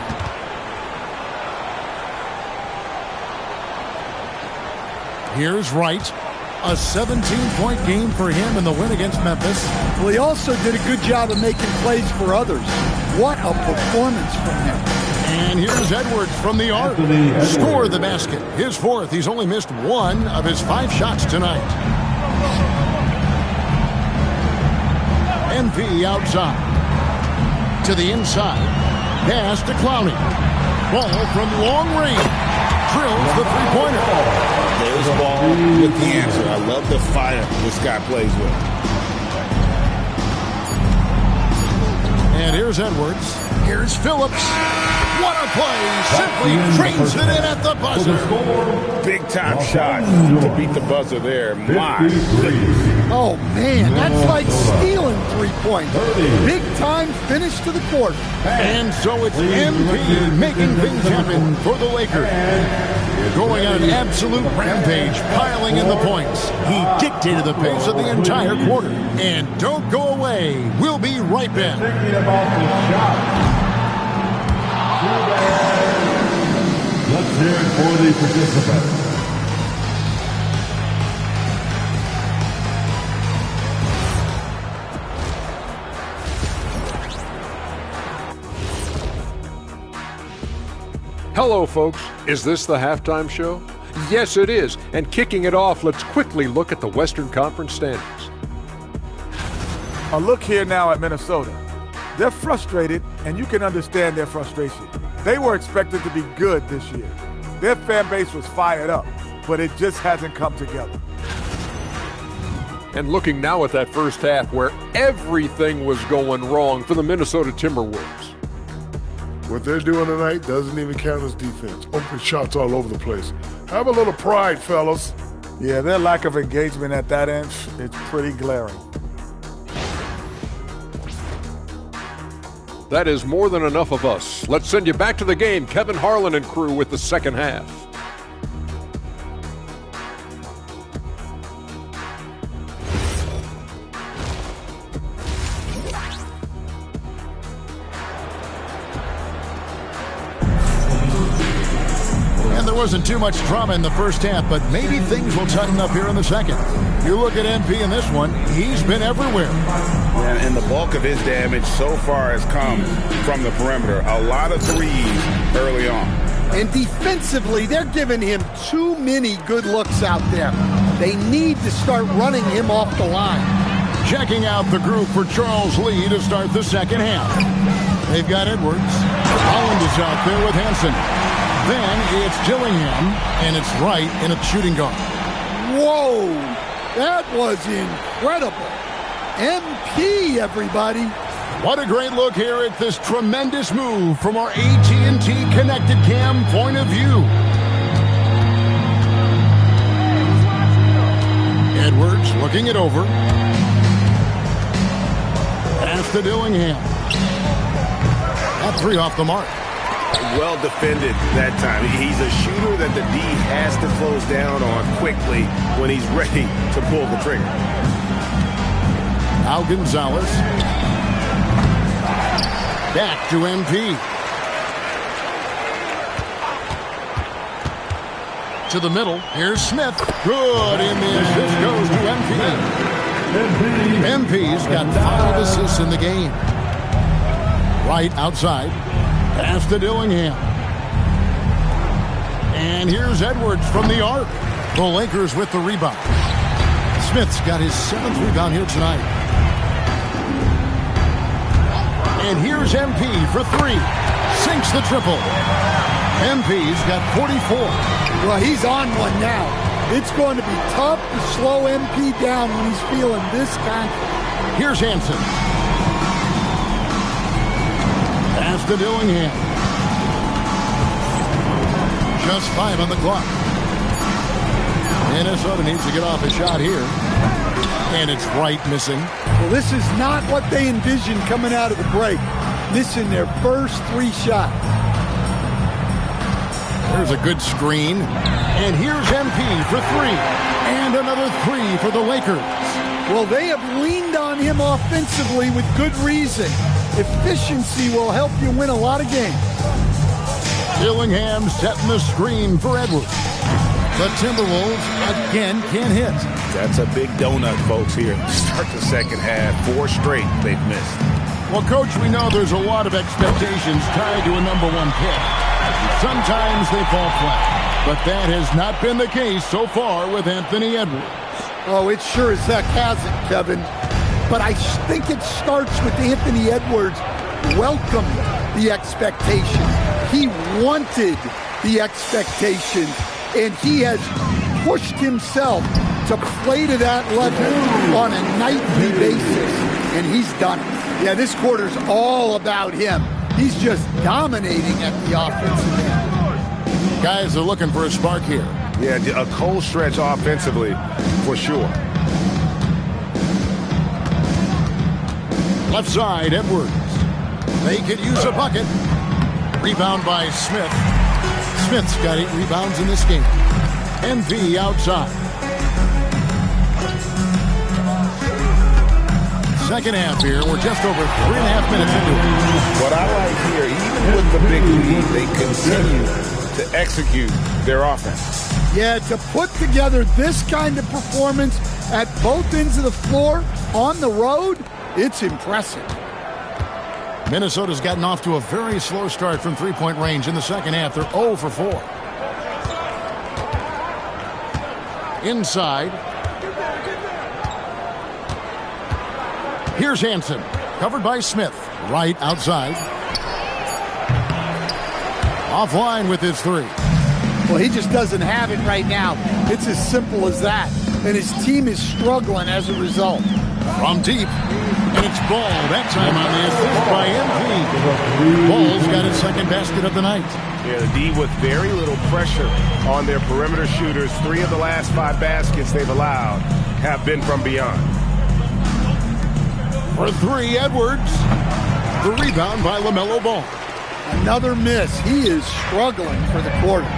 Here's Wright. A 17-point game for him in the win against Memphis. Well, he also did a good job of making plays for others. What a performance from him. And here's Edwards from the arc. Score the basket. His fourth. He's only missed one of his 5 shots tonight. MP outside. To the inside. Pass to Clowney. Ball from long range. Drills the three-pointer. There's ball with the answer. I love the fire this guy plays with. And here's Edwards. Here's Phillips. What a play. Simply trains it in at the buzzer. Big time shot to beat the buzzer there. My goodness. Oh, man, that's like stealing 3 points. Big time finish to the quarter. And so it's MP making things happen for the Lakers. Going on an absolute rampage, piling in the points. He dictated the pace of the entire quarter. And don't go away. We'll be right back. Thinking about the shot. Let's hear it for the participants. Hello, folks. Is this the halftime show? Yes, it is. And kicking it off, let's quickly look at the Western Conference standings. A look here now at Minnesota. They're frustrated, and you can understand their frustration. They were expected to be good this year. Their fan base was fired up, but it just hasn't come together. And looking now at that first half where everything was going wrong for the Minnesota Timberwolves. What they're doing tonight doesn't even count as defense. Open shots all over the place. Have a little pride, fellas. Yeah, their lack of engagement at that end is pretty glaring. That is more than enough of us. Let's send you back to the game, Kevin Harlan and crew with the second half. there wasn't too much drama in the first half, but maybe things will tighten up here in the second. You look at MP in this one, he's been everywhere. And the bulk of his damage so far has come from the perimeter. A lot of threes early on. And defensively, they're giving him too many good looks out there. They need to start running him off the line. Checking out the group for Charles Lee to start the second half. They've got Edwards. Holland is out there with Hansen. Then it's Dillingham, and it's Wright in a shooting guard. Whoa! That was incredible. MP, everybody. What a great look here at this tremendous move from our AT&T Connected Cam point of view. Edwards looking it over. Pass to Dillingham. That three off the mark. Well defended that time. He's a shooter that the D has to close down on quickly when he's ready to pull the trigger. Now Gonzalez. Back to MP. To the middle. Here's Smith. Good. And the assist goes to MP. MP's got 5 assists in the game. Right outside. Pass to Dillingham. And here's Edwards from the arc. The Lakers with the rebound. Smith's got his 7th rebound here tonight. And here's MP for 3. Sinks the triple. MP's got 44. Well, he's on one now. It's going to be tough to slow MP down when he's feeling this confident. Here's Hansen. Pass to Dillingham. Just 5 on the clock. Minnesota needs to get off a shot here. And it's Wright missing. Well, this is not what they envisioned coming out of the break. Missing their first 3 shots. There's a good screen. And here's MP for 3. And another 3 for the Lakers. Well, they have leaned on him offensively with good reason. Efficiency will help you win a lot of games. Dillingham setting the screen for Edwards. The Timberwolves again can't hit. That's a big donut, folks, here. Start the second half. 4 straight they've missed. Well, Coach, we know there's a lot of expectations tied to a #1 pick. Sometimes they fall flat. But that has not been the case so far with Anthony Edwards. Oh, it sure as heck hasn't, Kevin. But I think it starts with Anthony Edwards welcomed the expectation. He wanted the expectation. And he has pushed himself to play to that level on a nightly basis. And he's done it. Yeah, this quarter's all about him. He's just dominating at the offensive end. Guys are looking for a spark here. Yeah, a cold stretch offensively, for sure. Left side, Edwards. They could use a bucket. Rebound by Smith. Smith's got 8 rebounds in this game. MV outside. Second half here. We're just over 3.5 minutes into it. What I like here, even with the big lead, they continue to execute their offense. Yeah, to put together this kind of performance at both ends of the floor on the road, it's impressive. Minnesota's gotten off to a very slow start from three-point range in the second half. They're 0 for 4. Inside. Here's Hansen. Covered by Smith. Right outside. Offline with his 3. Well, he just doesn't have it right now. It's as simple as that. And his team is struggling as a result. From deep. And it's Ball, that time on the assist by MP. Ball's got his second basket of the night. Yeah, the D with very little pressure on their perimeter shooters. 3 of the last 5 baskets they've allowed have been from beyond. For 3, Edwards. The rebound by LaMelo Ball. Another miss. He is struggling for the quarter.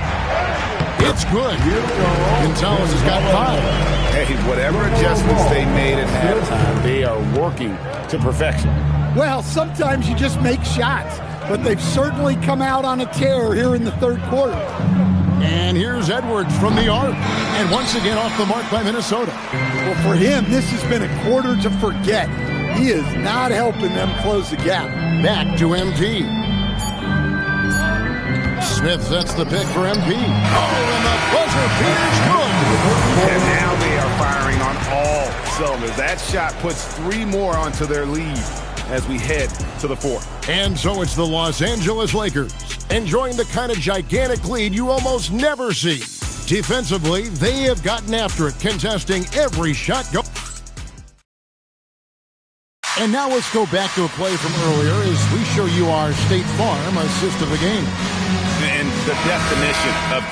It's good. Gonzalez has got 5. Hey, whatever adjustments they made at halftime, they are working to perfection. Well, sometimes you just make shots, but they've certainly come out on a tear here in the third quarter. And here's Edwards from the arc. And once again off the mark by Minnesota. Well, for him, this has been a quarter to forget. He is not helping them close the gap. Back to MP. Smith sets the pick for MP. Oh, and the buzzer beater's good. And now they are firing on all cylinders. That shot puts 3 more onto their lead as we head to the 4th. And so it's the Los Angeles Lakers, enjoying the kind of gigantic lead you almost never see. Defensively, they have gotten after it, contesting every shot. And now let's go back to a play from earlier as we show you our State Farm assist of the game. And the definition of...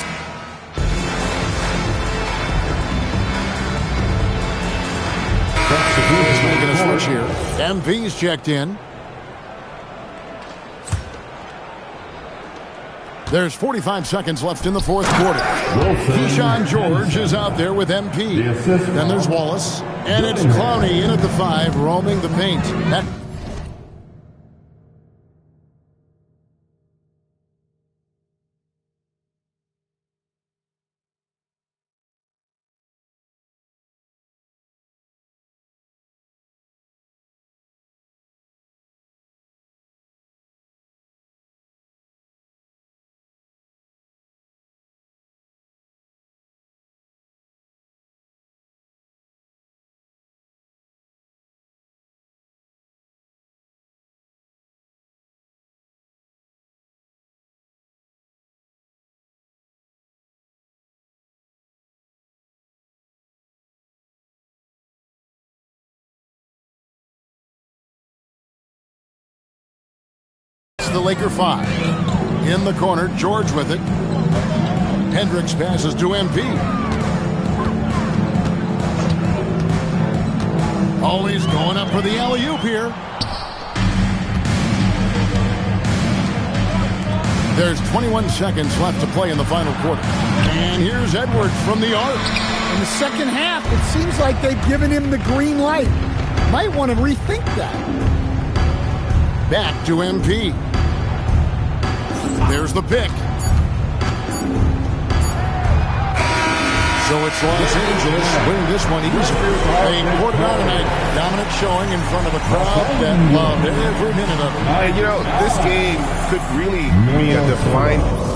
He's making a switch here. MV's checked in. There's 45 seconds left in the 4th quarter. Keyshawn George is out there with MP. Then there's Wallace. And it's Clowney in at the 5, roaming the paint. The Laker 5. In the corner, George with it. Hendricks passes to MP. Always going up for the alley-oop here. There's 21 seconds left to play in the final quarter. And here's Edwards from the arc. In the second half, it seems like they've given him the green light. Might want to rethink that. Back to MP. There's the pick. So it's Los Angeles winning this one easy. A quarter tonight, dominant showing in front of a crowd that loved every minute of it. And, you know, this game could really be a defining